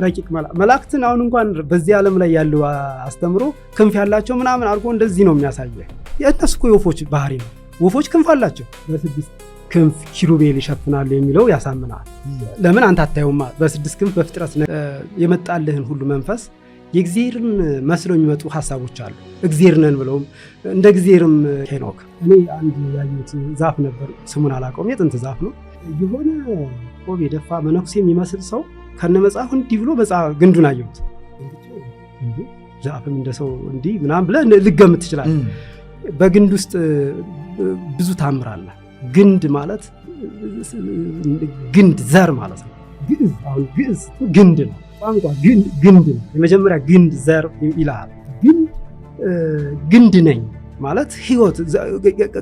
ረቂቅ መላእክትን አሁን እንኳን በዚህ ዓለም ላይ ያለው አስተምሮ ክንፍ ያላቸው ምናምን አድርጎ እንደዚህ ነው የሚያሳየው። የእነሱ እኮ የወፎች ባህሪ ነው። ወፎች ክንፍ አላቸው። በ6 ክንፍ ኪሩቤል ይሸፍናሉ የሚለው ያሳምናል። ለምን አንተ አታየውማ? በ6 ክንፍ በፍጥረት የመጣልህን ሁሉ መንፈስ የእግዚአብሔርን መስለው የሚመጡ ሐሳቦች አሉ። እግዚአብሔር ነን ብለውም እንደ እግዚአብሔርም ሄኖክ እኔ አንድ ያየሁት ዛፍ ነበር፣ ስሙን አላውቀውም። የጥንት ዛፍ ነው። የሆነ ቆብ የደፋ መነኩሴ የሚመስል ሰው ከነመጽሐፉ እንዲህ ብሎ ግንዱን አየሁት። ዛፍም እንደ ሰው እንዲህ ምናምን ብለህ ልገምት ትችላለህ። በግንድ ውስጥ ብዙ ታምር አለ። ግንድ ማለት ግንድ ዘር ማለት ነው። ግዕዝ ግንድ ነው። ቋንቋ ግንድ ነው። የመጀመሪያ ግንድ ዘር ይልሃል። ግንድ ነኝ ማለት ህይወት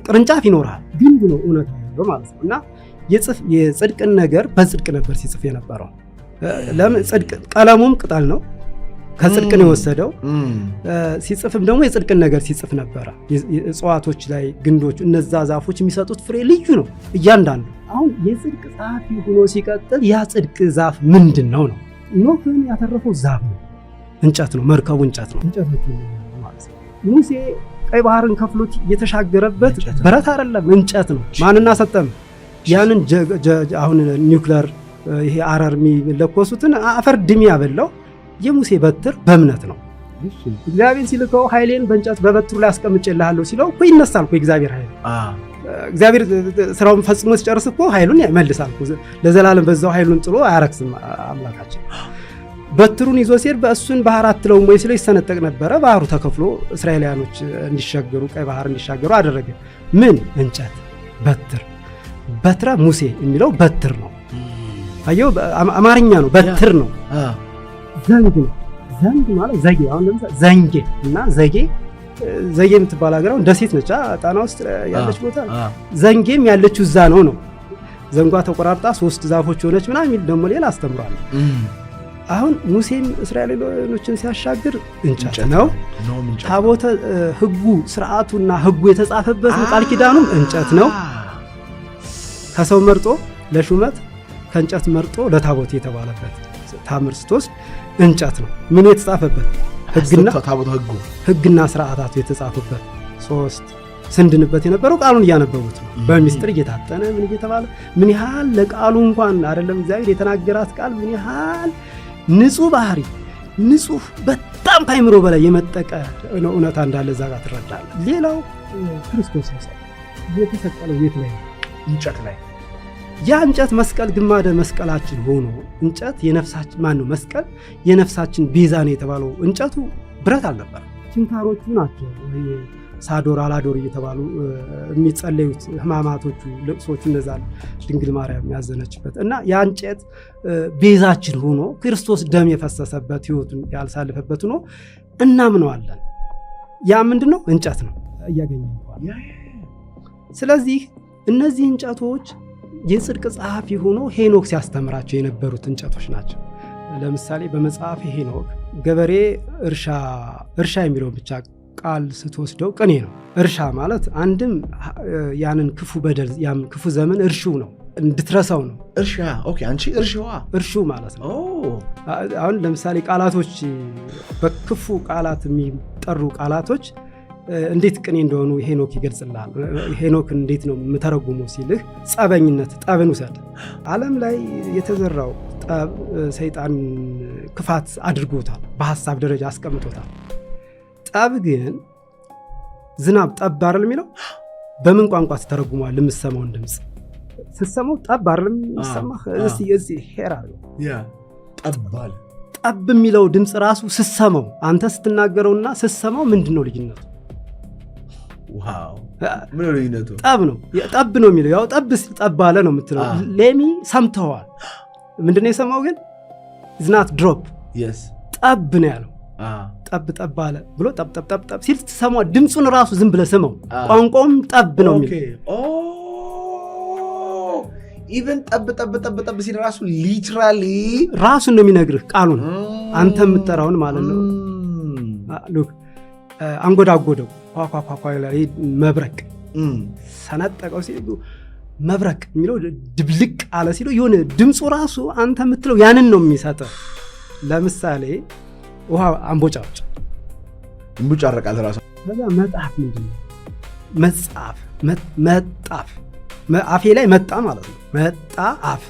ቅርንጫፍ ይኖርሃል። ግንድ ነው እውነት ነው ማለት ነው። እና የጽድቅን ነገር በጽድቅ ነበር ሲጽፍ የነበረው። ለምን ጽድቅ ቀለሙም ቅጠል ነው፣ ከጽድቅ ነው የወሰደው። ሲጽፍም ደግሞ የጽድቅን ነገር ሲጽፍ ነበረ። እጽዋቶች ላይ ግንዶች፣ እነዛ ዛፎች የሚሰጡት ፍሬ ልዩ ነው እያንዳንዱ። አሁን የጽድቅ ጸሐፊ ሆኖ ሲቀጥል ያ ጽድቅ ዛፍ ምንድን ነው? ኖህን ያተረፈው ዛፍ ነው፣ እንጨት ነው። መርከቡ እንጨት ነው። ሙሴ ቀይ ባህርን ከፍሎት የተሻገረበት ብረት አይደለም፣ እንጨት ነው። ማንና ሰጠም ያንን አሁን ኒውክሌር ይሄ አረር የሚለኮሱትን አፈር ድሜ ያበላው የሙሴ በትር በእምነት ነው። እግዚአብሔር ሲልከው ኃይሌን በእንጨት በበትሩ ላይ አስቀምጬልሃለሁ ሲለው እኮ ይነሳል እኮ እግዚአብሔር ኃይል። እግዚአብሔር ስራውን ፈጽሞ ሲጨርስ እኮ ኃይሉን ይመልሳል እኮ ለዘላለም። በዛው ኃይሉን ጥሎ አያረክስም አምላካችን። በትሩን ይዞ ሲሄድ በእሱን ባህር አትለውም ወይ ሲለው ይሰነጠቅ ነበረ። ባህሩ ተከፍሎ እስራኤላውያኖች እንዲሻገሩ ቀይ ባህር እንዲሻገሩ አደረገ። ምን? እንጨት በትር። በትረ ሙሴ የሚለው በትር ነው። አየው፣ አማርኛ ነው፣ በትር ነው። ዘንግ ነው። ዘንግ ማለት ዘጌ። አሁን ለምሳሌ ዘንጌ እና ዘጌ የምትባል ሀገር አሁን ደሴት ነች፣ ጣና ውስጥ ያለች ቦታ። ዘንጌም ያለችው እዛ ነው። ዘንጓ ተቆራርጣ 3 ዛፎች ሆነች ምናምን የሚል ደግሞ ሌላ አስተምሯል። አሁን ሙሴም እስራኤላውያኖችን ሲያሻግር እንጨት ነው። ታቦተ ሕጉ ስርዓቱና ሕጉ የተጻፈበት ቃል ኪዳኑም እንጨት ነው። ከሰው መርጦ ለሹመት ከእንጨት መርጦ ለታቦት የተባለበት ታምር ስትወስድ እንጨት ነው። ምን የተጻፈበት? ሕግና ስርዓታቱ የተጻፈበት 3 ስንድንበት የነበረው ቃሉን እያነበቡት ነው። በሚስጥር እየታጠነ ምን እየተባለ ምን ያህል ለቃሉ እንኳን አይደለም እግዚአብሔር የተናገራት ቃል ምን ያህል ንጹህ ባህሪ ንጹህ በጣም ከአይምሮ በላይ የመጠቀ እውነታ እንዳለ እዛ ጋር ትረዳለህ። ሌላው ክርስቶስ የተሰቀለው የት ላይ? እንጨት ላይ። ያ እንጨት መስቀል ግማደ መስቀላችን ሆኖ እንጨት የነፍሳችን ነው መስቀል የነፍሳችን ቤዛ ነው የተባለው። እንጨቱ ብረት አልነበረ። ችንካሮቹ ናቸው ሳዶር አላዶር እየተባሉ የሚጸለዩት ህማማቶቹ ልቅሶቹ እነዛ ድንግል ማርያም ያዘነችበት እና ያ እንጨት ቤዛችን ሆኖ ክርስቶስ ደም የፈሰሰበት ህይወቱን ያልሳለፈበት ሆኖ እናምነዋለን። ያ ምንድነው? እንጨት ነው እያገኘን። ስለዚህ እነዚህ እንጨቶች የጽድቅ ጸሐፊ ሆኖ ሄኖክ ሲያስተምራቸው የነበሩት እንጨቶች ናቸው። ለምሳሌ በመጽሐፍ ሄኖክ ገበሬ እርሻ የሚለው ብቻ ቃል ስትወስደው ቅኔ ነው። እርሻ ማለት አንድም ያንን ክፉ በደል ያም ክፉ ዘመን እርሹ ነው እንድትረሳው ነው። እርሻ ኦኬ፣ አንቺ እርሹ ማለት ነው። አሁን ለምሳሌ ቃላቶች በክፉ ቃላት የሚጠሩ ቃላቶች እንዴት ቅኔ እንደሆኑ ሄኖክ ይገልጽልሃል። ሄኖክ እንዴት ነው የምተረጉመው ሲልህ ጸበኝነት፣ ጠብን ውሰድ። ዓለም ላይ የተዘራው ጠብ ሰይጣን ክፋት አድርጎታል፣ በሐሳብ ደረጃ አስቀምጦታል። ጠብ ግን ዝናብ ጠብ አይደል የሚለው? በምን ቋንቋ ተተረጉሟል? የምትሰማውን ድምፅ ስትሰማው ጠብ አይደል የሚሰማህ? እስቲ ሄራ ጠባል ጠብ የሚለው ድምፅ ራሱ ስትሰማው አንተ ስትናገረውና ስትሰማው ምንድነው ልዩነቱ? ዋው ምን ነው ልዩነቱ? ጠብ ነው ጠብ ነው የሚለው ያው ጠብ ሲል ጠብ አለ ነው የምትለው። ሌሚ ሰምተዋል። ምንድነው የሰማው ግን? ዝናት ድሮፕ ጠብ ነው ያለው። ጠብ ጠብ አለ ብሎ ጠብ ጠብ ጠብ ጠብ ሲል ትሰማው። ድምፁን ራሱ ዝም ብለህ ስማው። ቋንቋውም ጠብ ነው የሚለው። ኢቨን ጠብ ጠብ ጠብ ጠብ ሲል ራሱ ሊትራሊ ራሱን ነው የሚነግርህ ቃሉን አንተ የምትጠራውን ማለት ነው። ሉክ አንጎዳጎደው ኳኳኳኳ ይላል መብረቅ ሰነጠቀው ሲል መብረቅ የሚለው ድብልቅ አለ ሲለው የሆነ ድምፁ ራሱ አንተ የምትለው ያንን ነው የሚሰጠው። ለምሳሌ ውሃ አንቦጫጭ እንቡጫረቃል ራሱ። ከዛ መጣፍ ምንድነው? መጻፍ መጣፍ አፌ ላይ መጣ ማለት ነው። መጣ አፍ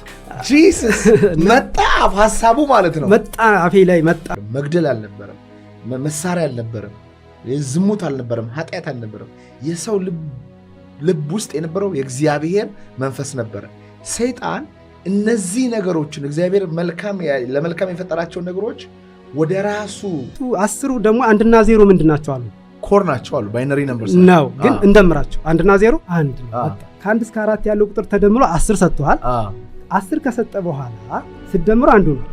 ጂሰስ መጣ አፍ ሐሳቡ ማለት ነው። መጣ አፌ ላይ መጣ። መግደል አልነበረም፣ መሳሪያ አልነበረም፣ ዝሙት አልነበረም፣ ኃጢአት አልነበረም። የሰው ልብ ውስጥ የነበረው የእግዚአብሔር መንፈስ ነበረ። ሰይጣን እነዚህ ነገሮችን እግዚአብሔር ለመልካም የፈጠራቸውን ነገሮች ወደ ራሱ 10 ደግሞ 1 እና 0 ምንድናቸው አሉ? ኮር ናቸው አሉ። ባይነሪ ነምበርስ ነው ግን እንደምራቸው 1 እና 0 1 ነው። ከ1 እስከ 4 ያለው ቁጥር ተደምሮ 10 ሰጥቷል። 10 ከሰጠ በኋላ ሲደምሩ አንዱ ነው።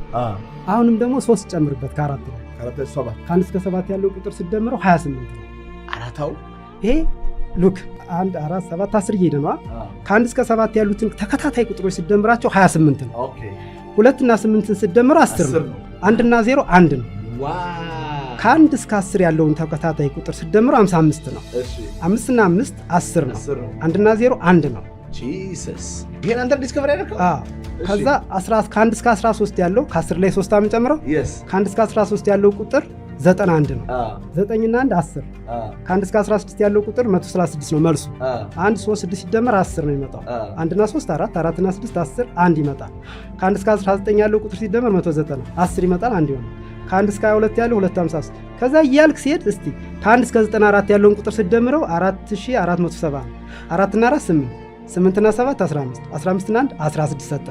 አሁንም ደግሞ 3 ጨምርበት ከ4 ላይ ከ1 እስከ 7 ያለው ቁጥር ሲደምረው 28 ነው። አራታው ይሄ ሉክ 1 4 7 10 እየሄደ ነው። ከ1 እስከ 7 ያሉትን ተከታታይ ቁጥሮች ሲደምራቸው 28 ነው። ኦኬ 2 እና 8ን ሲደምሩ 10 ነው። 1 እና 0 1 ነው። ዋው ከ1 እስከ 10 ያለውን ተከታታይ ቁጥር ስትደምሩ 55 ነው። እሺ 5 እና 5 10 ነው። 10 ነው። 1 እና 0 1 ነው። ጂሰስ ይሄን አንተ ዲስከቨር ያደረከው? ከዛ ከ1 እስከ 13 ያለው ከ10 ላይ 3 አምን ጨምረው ከ1 እስከ 13 ያለው ቁጥር 91 ነው። 9 እና 1 10 ከ1 እስከ 16 ያለው ቁጥር 136 ነው መልሱ። 1 3 6 ሲደመር 10 ነው የሚመጣው። 1 እና 3 4 4 እና 6 10 1 ይመጣል። ከ1 እስከ 19 ያለው ቁጥር ሲደመር 190 10 ይመጣል 1 ይሆናል። ከ1 እስከ 22 ያለው 253 ከዛ እያልክ ሲሄድ እስቲ ከ1 እስከ 94 ያለውን ቁጥር ስትደምረው 4470 4 እና 4 8 8 እና 7 15 15 እና 1 16 ሰጠ።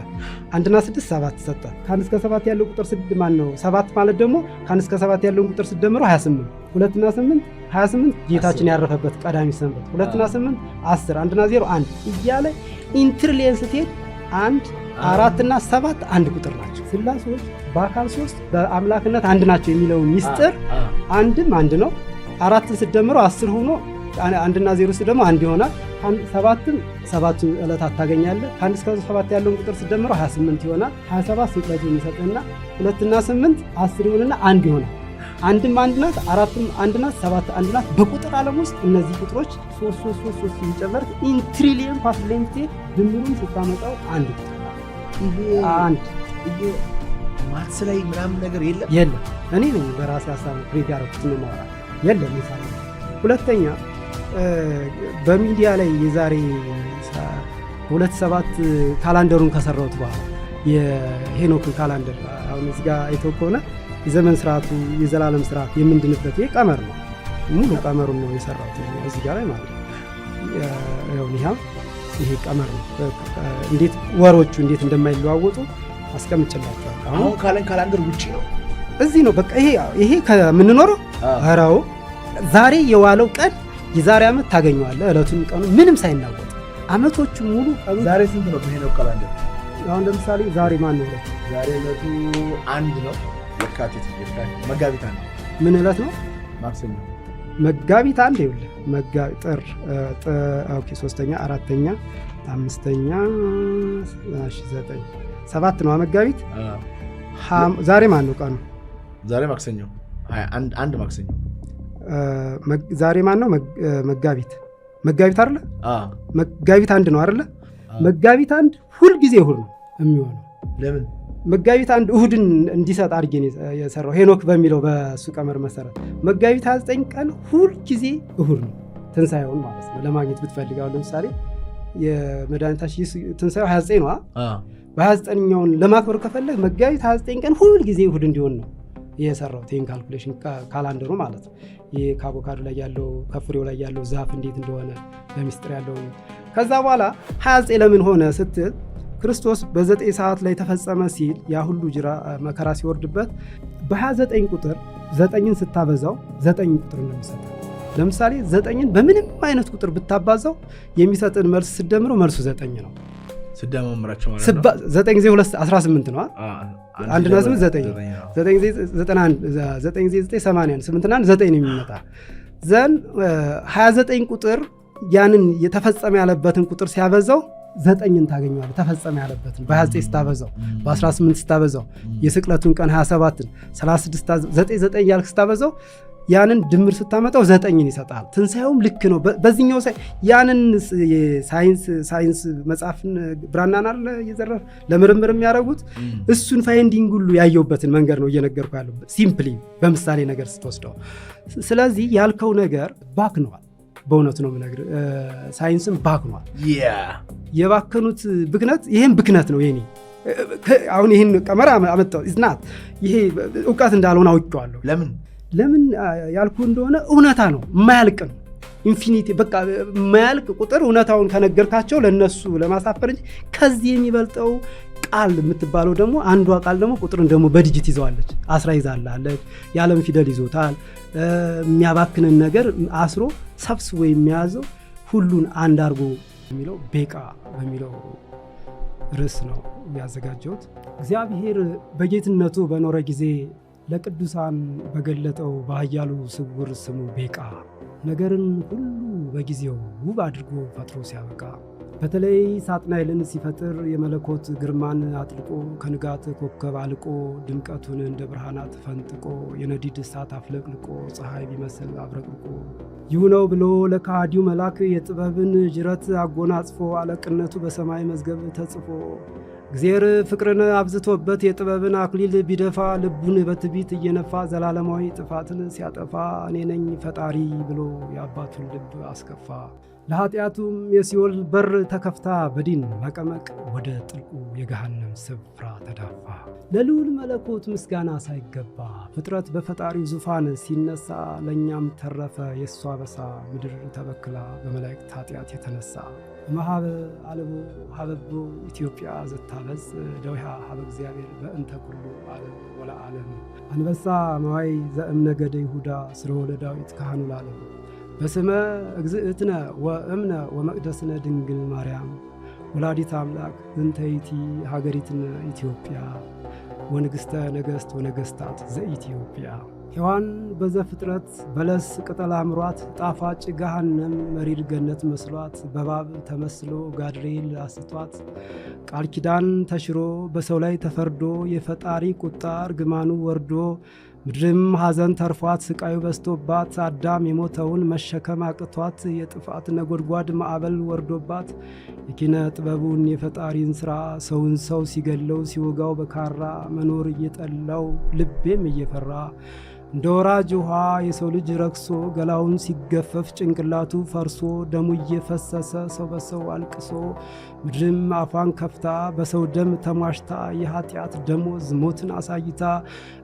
1 እና 6 7 ሰጠ። ከ1 እስከ 7 ያለው ቁጥር ማን ነው 7 ማለት ደግሞ ከ1 እስከ 7 ያለውን ቁጥር ስትደምረው 28 2 እና 8 28 ጌታችን ያረፈበት ቀዳሚ ሰንበት 2 እና 8 10 1 እና 0 1 እያለ ኢንትሪሊየን ስትሄድ 1 4 እና 7 አንድ ቁጥር ናቸው። ስላሴዎች በአካል 3 በአምላክነት አንድ ናቸው የሚለው ሚስጥር አንድም አንድ ነው። 4ን ስትደምረው 10 ሆኖ 1 እና 0 ስትደምረው 1 ይሆናል። 7ን 7 ዕለታት ታገኛለህ። ከ1 እስከ 7 ያለውን ቁጥር ስትደምረው 28 ይሆናል። 27 ስቅለቱን ይሰጥና 2 እና 8 10 ይሆንና 1 ይሆናል። አንድም አንድ ናት፣ 4ም አንድ ናት፣ 7 አንድ ናት። በቁጥር ዓለም ውስጥ እነዚህ ቁጥሮች 3 ሲጨመር ኢንትሪሊየን ፓስሌንቴ ድምሩን ስታመጣው አንድ ቁጥር ነው። ይሄ ማትስ ላይ ምናምን ነገር የለም። እኔ ነኝ በራሴ ሀሳብ ክሬት ያደረኩት ነው ማውራት የለም ይሳለ። ሁለተኛ በሚዲያ ላይ የዛሬ 27 ካላንደሩን ከሰራሁት በኋላ የሄኖክን ካላንደር አሁን እዚህ ጋር አይተው ከሆነ የዘመን ስርዓቱ የዘላለም ስርዓት የምንድንበት ይሄ ቀመር ነው። ሙሉ ቀመሩን ነው የሰራሁት እዚህ ጋር ላይ ማለት ነው። ይሄ ቀመር ነው። እንዴት ወሮቹ እንዴት እንደማይለዋወጡ አስቀምጬላችኋለሁ። አሁን ካላንደር ውጪ ነው እዚህ ነው በቃ ይሄ ከምንኖረው አራው ዛሬ የዋለው ቀን የዛሬ ዓመት ታገኘዋለህ። ዕለቱን ቀኑ ምንም ሳይናወጥ ዓመቶቹ ሙሉ ቀኑ ዛሬ ስንት ነው በሄኖክ ካላንደር? አሁን ለምሳሌ ዛሬ ማን ነው? ዛሬ ዕለቱ 1 ነው። የካቲት መጋቢት 1 ምን ዕለት ነው? ማክሰኞ መጋቢት 1 ይኸውልህ ጥር ኦኬ 3ኛ 4ኛ 5ኛ 9 7 ነው መጋቢት። ዛሬ ማን ነው ቀኑ? ዛሬ ማክሰኞ 21 ማክሰኞ። ዛሬ ማን ነው? መጋቢት አይደለ? መጋቢት 1 ነው አይደለ? መጋቢት 1 ሁል ጊዜ እሁድ ነው የሚሆነው። ለምን? መጋቢት 1 እሁድን እንዲሰጥ አድርጌ ነው የሰራው ሄኖክ በሚለው በሱ ቀመር መሰረት። መጋቢት 29 ቀን ሁል ጊዜ እሁድ ነው ትንሳኤውን ማለት ነው። ለማግኘት ብትፈልጋው ለምሳሌ የመድኃኒታችን ትንሳኤው 29 ነው። በ29ኛውን ለማክበር ከፈለግ መጋቢት 29 ቀን ሁል ጊዜ እሁድ እንዲሆን ነው የሰራው ቴን ካልኩሌሽን ካላንደሩ ማለት ነው። ይሄ ከአቮካዶ ላይ ያለው ከፍሬው ላይ ያለው ዛፍ እንዴት እንደሆነ በሚስጥር ያለው። ከዛ በኋላ 29 ለምን ሆነ ስትል ክርስቶስ በ9 ሰዓት ላይ ተፈጸመ ሲል ያ ሁሉ መከራ ሲወርድበት በ29 ቁጥር 9ን ስታበዛው 9 ቁጥር ነው የሚሰጠው። ለምሳሌ 9ን በምንም አይነት ቁጥር ብታባዛው የሚሰጥን መልስ ስደምረው መልሱ 9 ነው። ስደማምራቸው ማለት ነው 9 ጊዜ 2 18 ነው። 1 እና 8 9 9 ጊዜ 91 9 ጊዜ 9 80 8 እና 9 ነው የሚመጣ ዘን 29 ቁጥር ያንን የተፈጸመ ያለበትን ቁጥር ሲያበዛው 9ን ታገኘዋለህ። ተፈጸመ ያለበትን በ29 ስታበዛው በ18 ስታበዛው የስቅለቱን ቀን 27ን 36 9 ያልክ ስታበዛው ያንን ድምር ስታመጣው 9ን ይሰጣል። ትንሳኤውም ልክ ነው። በዚህኛው ያንን ሳይንስ መጽሐፍን ብራናን አለ እየዘረፍ ለምርምር የሚያደርጉት እሱን ፋይንዲንግ ሁሉ ያየውበትን መንገድ ነው እየነገርኩ ያለው ሲምፕሊ በምሳሌ ነገር ስትወስደው። ስለዚህ ያልከው ነገር ባክነዋል። በእውነቱ ነው የምነግርህ። ሳይንስም ባክኗል። የባከኑት ብክነት ይህም ብክነት ነው። ይሄ አሁን ይህን ቀመር አመጣው ኢዝናት ይሄ እውቀት እንዳልሆነ አውቄዋለሁ። ለምን ያልኩ እንደሆነ እውነታ ነው። የማያልቅ ነው። ኢንፊኒቲ በቃ የማያልቅ ቁጥር እውነታውን ከነገርካቸው ለነሱ ለማሳፈር እንጂ ከዚህ የሚበልጠው ቃል የምትባለው ደግሞ አንዷ ቃል ደግሞ ቁጥርን ደግሞ በዲጂት ይዘዋለች። አስራ ይዛላለች። የዓለም ፊደል ይዞታል። የሚያባክንን ነገር አስሮ ሰብስቦ የሚያዘው ሁሉን አንድ አድርጎ የሚለው ቤቃ በሚለው ርዕስ ነው ያዘጋጀሁት። እግዚአብሔር በጌትነቱ በኖረ ጊዜ ለቅዱሳን በገለጠው በኃያሉ ስውር ስሙ ቤቃ ነገርን ሁሉ በጊዜው ውብ አድርጎ ፈጥሮ ሲያበቃ በተለይ ሳጥናኤልን ሲፈጥር የመለኮት ግርማን አጥልቆ ከንጋት ኮከብ አልቆ ድምቀቱን እንደ ብርሃናት ፈንጥቆ የነዲድ እሳት አፍለቅልቆ ፀሐይ ቢመስል አብረቅልቆ ይህ ነው ብሎ ለካሃዲው መልአክ የጥበብን ጅረት አጎናጽፎ አለቅነቱ በሰማይ መዝገብ ተጽፎ እግዚአብሔር ፍቅርን አብዝቶበት የጥበብን አክሊል ቢደፋ ልቡን በትዕቢት እየነፋ ዘላለማዊ ጥፋትን ሲያጠፋ እኔ ነኝ ፈጣሪ ብሎ የአባቱን ልብ አስከፋ። ለኃጢአቱም የሲኦል በር ተከፍታ በዲን መቀመቅ ወደ ጥልቁ የገሃነም ስፍራ ተዳፋ። ለልዑል መለኮት ምስጋና ሳይገባ ፍጥረት በፈጣሪው ዙፋን ሲነሳ ለእኛም ተረፈ የእሷ በሳ ምድር ተበክላ በመላእክት ኃጢአት የተነሳ መሃበ አልቦ ሀበቦ ኢትዮጵያ ዘታበጽ ደዊሃ ሀበ እግዚአብሔር በእንተ ኩሉ ዓለም ወለዓለም አንበሳ መዋይ ዘእምነገደ ይሁዳ ስለወለ ዳዊት ካህኑ ለዓለም በስመ እግዝእትነ ወእምነ ወመቅደስነ ድንግል ማርያም ወላዲት አምላክ እንተይቲ ሀገሪትነ ኢትዮጵያ ወንግሥተ ነገሥት ወነገሥታት ዘኢትዮጵያ። ሔዋን በዘፍጥረት በለስ ቅጠል አምሯት ጣፋጭ ገሃነም መሪር ገነት መስሏት በባብ ተመስሎ ጋድሬል አስቷት ቃል ኪዳን ተሽሮ በሰው ላይ ተፈርዶ የፈጣሪ ቁጣ እርግማኑ ወርዶ ምድርም ሐዘን ተርፏት ስቃዩ በስቶባት አዳም የሞተውን መሸከም አቅቷት የጥፋት ነጎድጓድ ማዕበል ወርዶባት የኪነ ጥበቡን የፈጣሪን ሥራ ሰውን ሰው ሲገለው ሲወጋው በካራ መኖር እየጠላው ልቤም እየፈራ እንደ ወራጅ ውሃ የሰው ልጅ ረክሶ ገላውን ሲገፈፍ ጭንቅላቱ ፈርሶ ደሙ እየፈሰሰ ሰው በሰው አልቅሶ ምድርም አፏን ከፍታ በሰው ደም ተሟሽታ የኃጢአት ደሞዝ ሞትን አሳይታ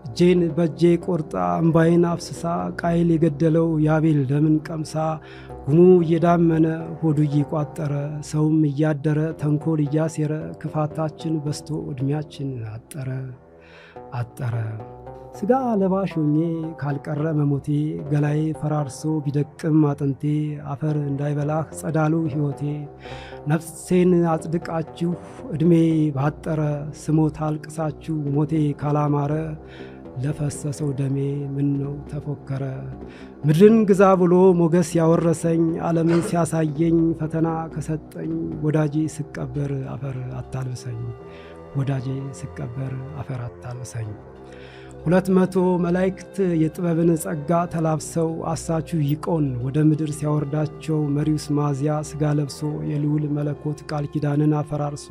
እጄን በእጄ ቆርጣ እምባዬን አፍስሳ ቃይል የገደለው የአቤል ደምን ቀምሳ ጉሙ እየዳመነ ሆዱ እየቋጠረ ሰውም እያደረ ተንኮል እያሴረ ክፋታችን በስቶ ዕድሜያችን አጠረ። ሥጋ ለባሽ ሆኜ ካልቀረ መሞቴ ገላዬ ፈራርሶ ቢደቅም አጥንቴ አፈር እንዳይበላህ ጸዳሉ ሕይወቴ ነፍሴን አጽድቃችሁ ዕድሜ ባጠረ ስሞት አልቅሳችሁ ሞቴ ካላማረ ለፈሰሰው ደሜ ምን ነው ተፎከረ። ምድርን ግዛ ብሎ ሞገስ ያወረሰኝ ዓለምን ሲያሳየኝ ፈተና ከሰጠኝ ወዳጄ ስቀበር አፈር አታልብሰኝ ወዳጄ ስቀበር አፈር አታልብሰኝ። 200 መላእክት የጥበብን ጸጋ ተላብሰው አሳችሁ ይቆን ወደ ምድር ሲያወርዳቸው መሪውስ ማዚያ ሥጋ ለብሶ የልዑል መለኮት ቃል ኪዳንን አፈራርሶ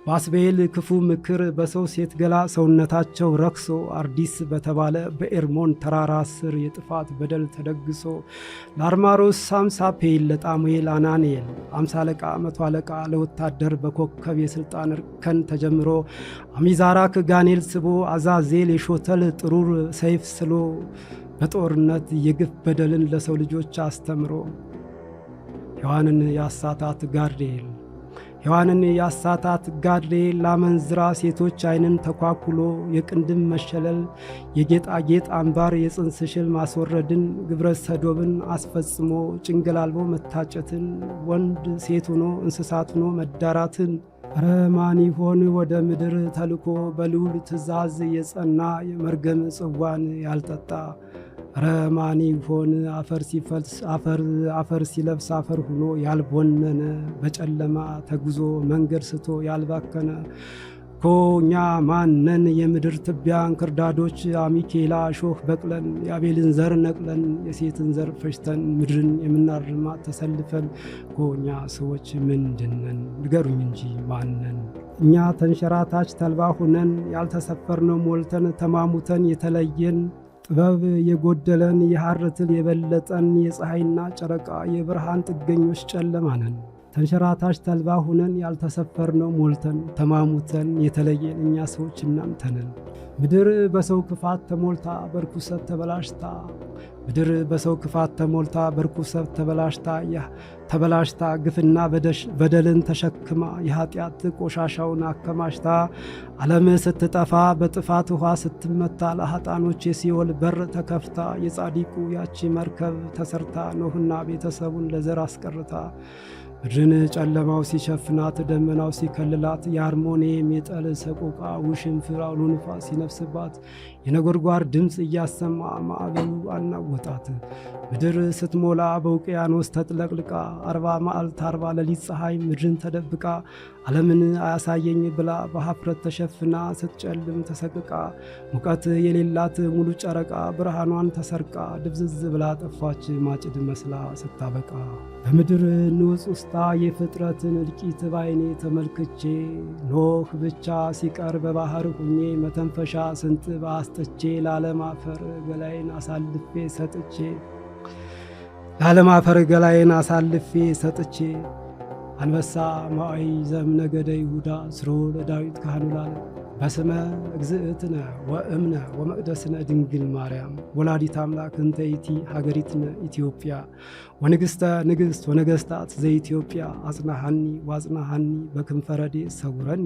በአስቤል ክፉ ምክር በሰው ሴት ገላ ሰውነታቸው ረክሶ አርዲስ በተባለ በኤርሞን ተራራ ስር የጥፋት በደል ተደግሶ ለአርማሮስ ሳምሳፔል ለጣሙኤል አናንኤል 50 አለቃ 100 አለቃ ለወታደር በኮከብ የሥልጣን እርከን ተጀምሮ አሚዛራክ ጋኔል ስቦ አዛዜል የሾተል ጥሩር ሰይፍ ስሎ በጦርነት የግፍ በደልን ለሰው ልጆች አስተምሮ ሔዋንን ያሳታት ጋድሬል ላመንዝራ ሴቶች ዓይንን ተኳኩሎ የቅንድም መሸለል የጌጣጌጥ አምባር የጽንስ ሽል ማስወረድን ግብረ ሰዶብን አስፈጽሞ ጭንገላልቦ መታጨትን ወንድ ሴት ሆኖ እንስሳት ሆኖ መዳራትን ረማን ይሆን ወደ ምድር ተልኮ በልዑል ትእዛዝ የጸና የመርገም ጽዋን ያልጠጣ ረማን ይሆን አፈር ሲለብስ አፈር ሆኖ ያልቦነነ በጨለማ ተጉዞ መንገድ ስቶ ያልባከነ ኮኛ ማነን የምድር ትቢያ እንክርዳዶች አሚኬላ ሾህ በቅለን የአቤልን ዘር ነቅለን የሴትን ዘር ፈሽተን ምድርን የምናርማት ተሰልፈን ኮኛ ሰዎች ምንድነን ንገሩኝ እንጂ ማነን? እኛ ተንሸራታች ተልባ ሆነን ያልተሰፈርነው ሞልተን ተማሙተን የተለየን ጥበብ የጎደለን የሐር ትል የበለጠን የፀሐይና ጨረቃ የብርሃን ጥገኞች ጨለማነን። ተንሸራታች ተልባ ሁነን ያልተሰፈርነው ሞልተን ተማሙተን የተለየን እኛ ሰዎች እናንተንን። ምድር በሰው ክፋት ተሞልታ በርኩሰት ተበላሽታ ምድር በሰው ክፋት ተሞልታ በርኩሰት ተበላሽታ ግፍና በደልን ተሸክማ የኃጢአት ቆሻሻውን አከማሽታ ዓለም ስትጠፋ በጥፋት ውሃ ስትመታ ለኃጣኖች የሲኦል በር ተከፍታ የጻዲቁ ያቺ መርከብ ተሰርታ ኖህና ቤተሰቡን ለዘር አስቀርታ ምድርን ጨለማው ሲሸፍናት ደመናው ሲከልላት የአርሞኒየም የጠል ሰቆቃ ውሽንፍር አውሎ ንፋስ ሲነፍስባት የነጎድጓድ ድምፅ እያሰማ ማዕበሉ አናወጣት። ምድር ስትሞላ በውቅያኖስ ተጥለቅልቃ 40 መዓልት 40 ሌሊት ፀሐይ ምድርን ተደብቃ ዓለምን አያሳየኝ ብላ በሀፍረት ተሸፍና ስትጨልም ተሰቅቃ ሙቀት የሌላት ሙሉ ጨረቃ ብርሃኗን ተሰርቃ ድብዝዝ ብላ ጠፋች ማጭድ መስላ ስታበቃ። በምድር ንውፅ ውስጣ የፍጥረትን እልቂት ባይኔ ተመልክቼ ኖህ ብቻ ሲቀር በባህር ሁኜ መተንፈሻ ስንጥብ አስጥቼ ለዓለም አፈር ገላይን አሳልፌ ሰጥቼ አንበሳ ማይ ዘእምነገደ ይሁዳ ስሮ ለዳዊት ካህኑ ላለ በስመ እግዝእትነ ወእምነ ወመቅደስነ ድንግል ማርያም ወላዲት አምላክ እንተ ይእቲ ሀገሪትነ ኢትዮጵያ ወንግሥተ ንግሥት ወነገሥታት ዘኢትዮጵያ አጽናሃኒ ዋጽናሃኒ በክንፈ ረድኤት ሰውረኒ።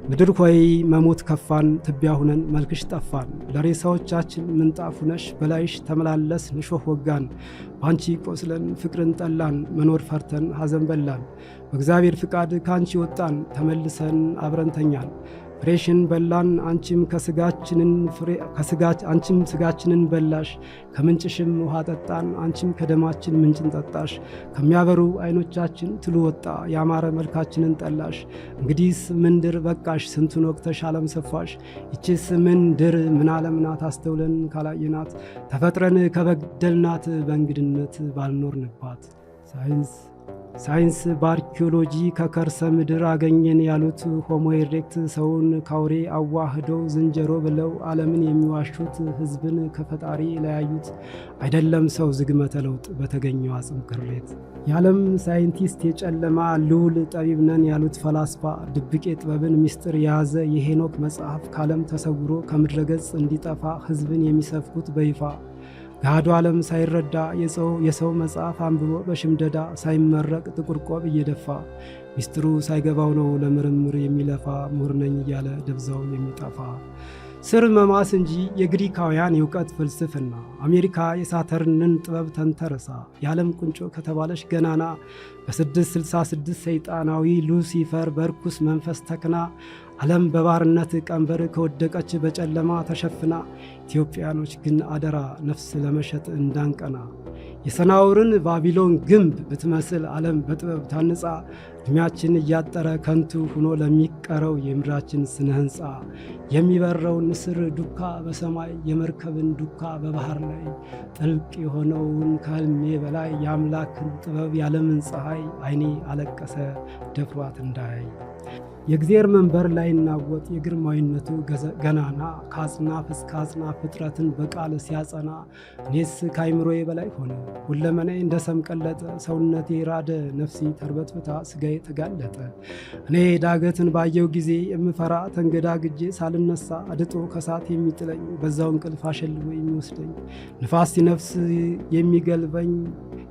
ምድር ሆይ መሞት ከፋን፣ ትቢያ ሁነን መልክሽ ጠፋን። ለሬሳዎቻችን ምንጣፍ ሁነሽ በላይሽ ተመላለስን፣ እሾህ ወጋን። ባንቺ ቆስለን ፍቅርን ጠላን፣ መኖር ፈርተን ሐዘን በላን። በእግዚአብሔር ፍቃድ ካንቺ ወጣን፣ ተመልሰን አብረን ተኛን። ፍሬሽን በላን፣ አንቺም ስጋችንን በላሽ። ከምንጭሽም ውሃ ጠጣን፣ አንቺም ከደማችን ምንጭን ጠጣሽ። ከሚያበሩ አይኖቻችን ትሉ ወጣ፣ ያማረ መልካችንን ጠላሽ። እንግዲህስ ምንድር በቃሽ፣ ስንቱን ወቅተሽ ዓለም ሰፋሽ። ይችስ ምንድር ምን ዓለም ናት አስተውለን ካላየናት፣ ተፈጥረን ከበደልናት በእንግድነት ባልኖርንባት። ሳይንስ በአርኪኦሎጂ ከከርሰ ምድር አገኘን ያሉት ሆሞ ኢሬክት ሰውን ካውሬ አዋህደው ዝንጀሮ ብለው ዓለምን የሚዋሹት ሕዝብን ከፈጣሪ ለያዩት አይደለም ሰው ዝግመተ ለውጥ በተገኘው አጽም ቅሬት። የዓለም ሳይንቲስት የጨለማ ልዑል ጠቢብ ነን ያሉት ፈላስፋ ድብቅ የጥበብን ምስጢር የያዘ የሄኖክ መጽሐፍ ካለም ተሰውሮ ከምድረገጽ እንዲጠፋ ሕዝብን የሚሰፍኩት በይፋ። ገሃዱ ዓለም ሳይረዳ የሰው መጽሐፍ አንብቦ በሽምደዳ ሳይመረቅ ጥቁር ቆብ እየደፋ ሚስጥሩ ሳይገባው ነው ለምርምር የሚለፋ ምሁር ነኝ እያለ ደብዛው የሚጠፋ። ስር መማስ እንጂ የግሪካውያን የእውቀት ፍልስፍና አሜሪካ የሳተርንን ጥበብ ተንተርሳ የዓለም ቁንጮ ከተባለች ገናና በ666 ሰይጣናዊ ሉሲፈር በርኩስ መንፈስ ተክና ዓለም በባርነት ቀንበር ከወደቀች በጨለማ ተሸፍና ኢትዮጵያኖች ግን አደራ ነፍስ ለመሸጥ እንዳንቀና። የሰናውርን ባቢሎን ግንብ ብትመስል ዓለም በጥበብ ታንጻ ዕድሜያችን እያጠረ ከንቱ ሆኖ ለሚቀረው የምድራችን ስነ ሕንፃ የሚበረው ንስር ዱካ በሰማይ የመርከብን ዱካ በባህር ላይ ጥልቅ የሆነውን ከህልሜ በላይ የአምላክን ጥበብ ያለምን ፀሐይ ዓይኔ አለቀሰ ደፍሯት እንዳይ። የእግዚአብሔር መንበር ላይ ናወጥ የግርማዊነቱ ገናና ከአጽናፍ እስከ አጽናፍ ፍጥረትን በቃል ሲያጸና እኔስ ከአይምሮዬ በላይ ሆነ ሁለመናዬ እንደ ሰም ቀለጠ። ሰውነቴ ራደ ነፍሴ ተርበትብታ ስጋዬ ተጋለጠ። እኔ ዳገትን ባየው ጊዜ የምፈራ ተንገዳግጄ ሳልነሳ አድጦ ከሳት የሚጥለኝ በዛው እንቅልፍ አሸልቦ የሚወስደኝ ንፋስ ሲነፍስ የሚገልበኝ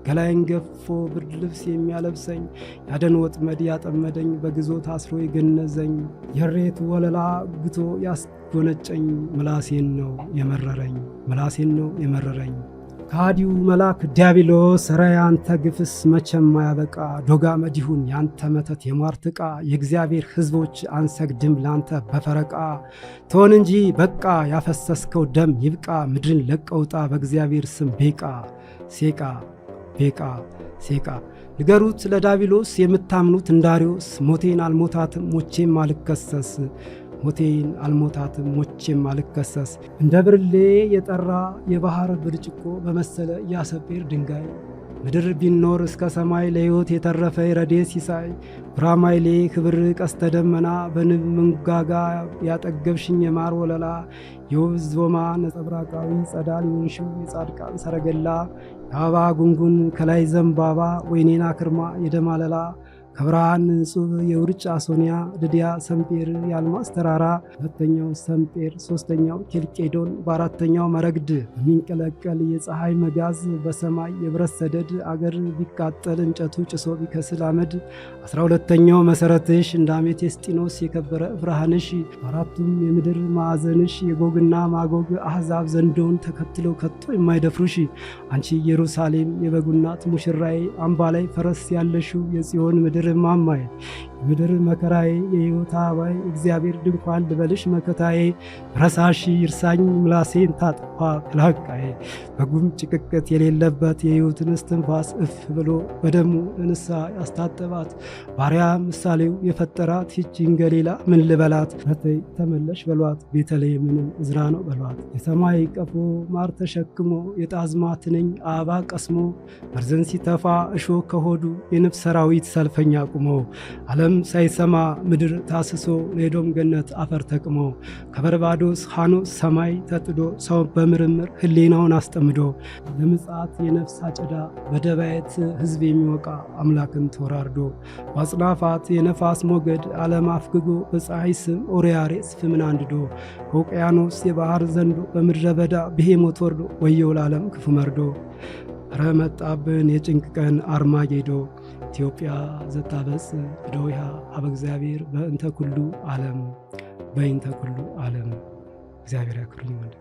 ገላይን ገፎ ብርድ ልብስ የሚያለብሰኝ ያደን ወጥመድ ያጠመደኝ በግዞት አስሮ የገነዘኝ የሬት ወለላ ግቶ ያስጎነጨኝ ምላሴን ነው የመረረኝ። ከሃዲው መልአክ ዲያብሎስ ኧረ ያንተ ግፍስ መቼም ማያበቃ ዶጋ መዲሁን ያንተ መተት የሟርት ዕቃ የእግዚአብሔር ሕዝቦች አንሰግድም ላንተ በፈረቃ ትሆን እንጂ በቃ ያፈሰስከው ደም ይብቃ ምድርን ለቀውጣ በእግዚአብሔር ስም ሴቃ ንገሩት ለዳቢሎስ የምታምኑት እንዳሪዮስ ሞቴን አልሞታትም ሞቼም አልከሰስ እንደ ብርሌ የጠራ የባህር ብርጭቆ በመሰለ ያሰጴር ድንጋይ ምድር ቢኖር እስከ ሰማይ ለሕይወት የተረፈ ረድኤት ሲሳይ ጉራማይሌ ክብር ቀስተ ደመና በንብ መንጋጋ ያጠገብሽኝ የማር ወለላ የውብ ዞማ ነጸብራቃዊ ጸዳል የሆንሽው የጻድቃን ሰረገላ የአበባ ጉንጉን ከላይ ዘንባባ ወይኔና ክርማ የደማለላ ከብርሃን ጽብ የውርጫ ሶኒያ ድዲያ ሰምጴር የአልማዝ ተራራ ሁለተኛው ሰምጴር ሶስተኛው ኬልቄዶን በአራተኛው መረግድ የሚንቀለቀል የፀሐይ መጋዝ በሰማይ የብረት ሰደድ አገር ቢቃጠል እንጨቱ ጭሶ ቢከስል አመድ 12ኛው መሰረትሽ እንደ አሜቴስጢኖስ የከበረ ብርሃንሽ አራቱም የምድር ማዕዘንሽ የጎግና ማጎግ አሕዛብ ዘንዶን ተከትለው ከቶ የማይደፍሩሽ አንቺ ኢየሩሳሌም የበጉናት ሙሽራዬ አምባ ላይ ፈረስ ያለሽው የጽዮን ምድር ማማዬ ምድር መከራዬ የሕይወት አበባዬ እግዚአብሔር ድንኳን ልበልሽ መከታዬ ረሳሽ ይርሳኝ ምላሴን ታጥፋ ክላቃዬ በጉም ጭቅቅት የሌለበት የሕይወትን እስትንፋስ እፍ ብሎ በደሙ ለንስሐ ያስታጠባት ባሪያ ምሳሌው የፈጠራት ይህችን ገሊላ ምን ልበላት ነተይ ተመለሽ በሏት ቤተልሔምንም እዝራ ነው በሏት የሰማይ ቀፎ ማር ተሸክሞ የጣዝማ ትንኝ አበባ ቀስሞ መርዘን ሲተፋ እሾህ ከሆዱ የንብ ሰራዊት ሰልፈኛ ቁሞ ዓለም ሳይሰማ ምድር ታስሶ ለኤዶም ገነት አፈር ተቅሞ ከበርባዶስ ሐኖስ ሰማይ ተጥዶ ሰው በምርምር ህሊናውን አስጠምዶ ለምጽአት የነፍስ አጨዳ በደባየት ህዝብ የሚወቃ አምላክን ተወራርዶ በአጽናፋት የነፋስ ሞገድ ዓለም አፍግጎ በፀሐይ ስም ኦሪያሬስ ፍምን አንድዶ በውቅያኖስ የባህር ዘንዶ በምድረ በዳ ብሄሞት ወርዶ ወየው ለዓለም ክፉ መርዶ ረመጣብን የጭንቅ ቀን አርማጌዶ ኢትዮጵያ ዘታበጽ እደዊሃ አበ እግዚአብሔር በእንተ ኩሉ ዓለም በእንተ ኩሉ ዓለም እግዚአብሔር ያክብርልኝ።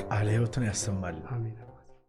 ቃለ ሕይወትን ያሰማል። አሜን።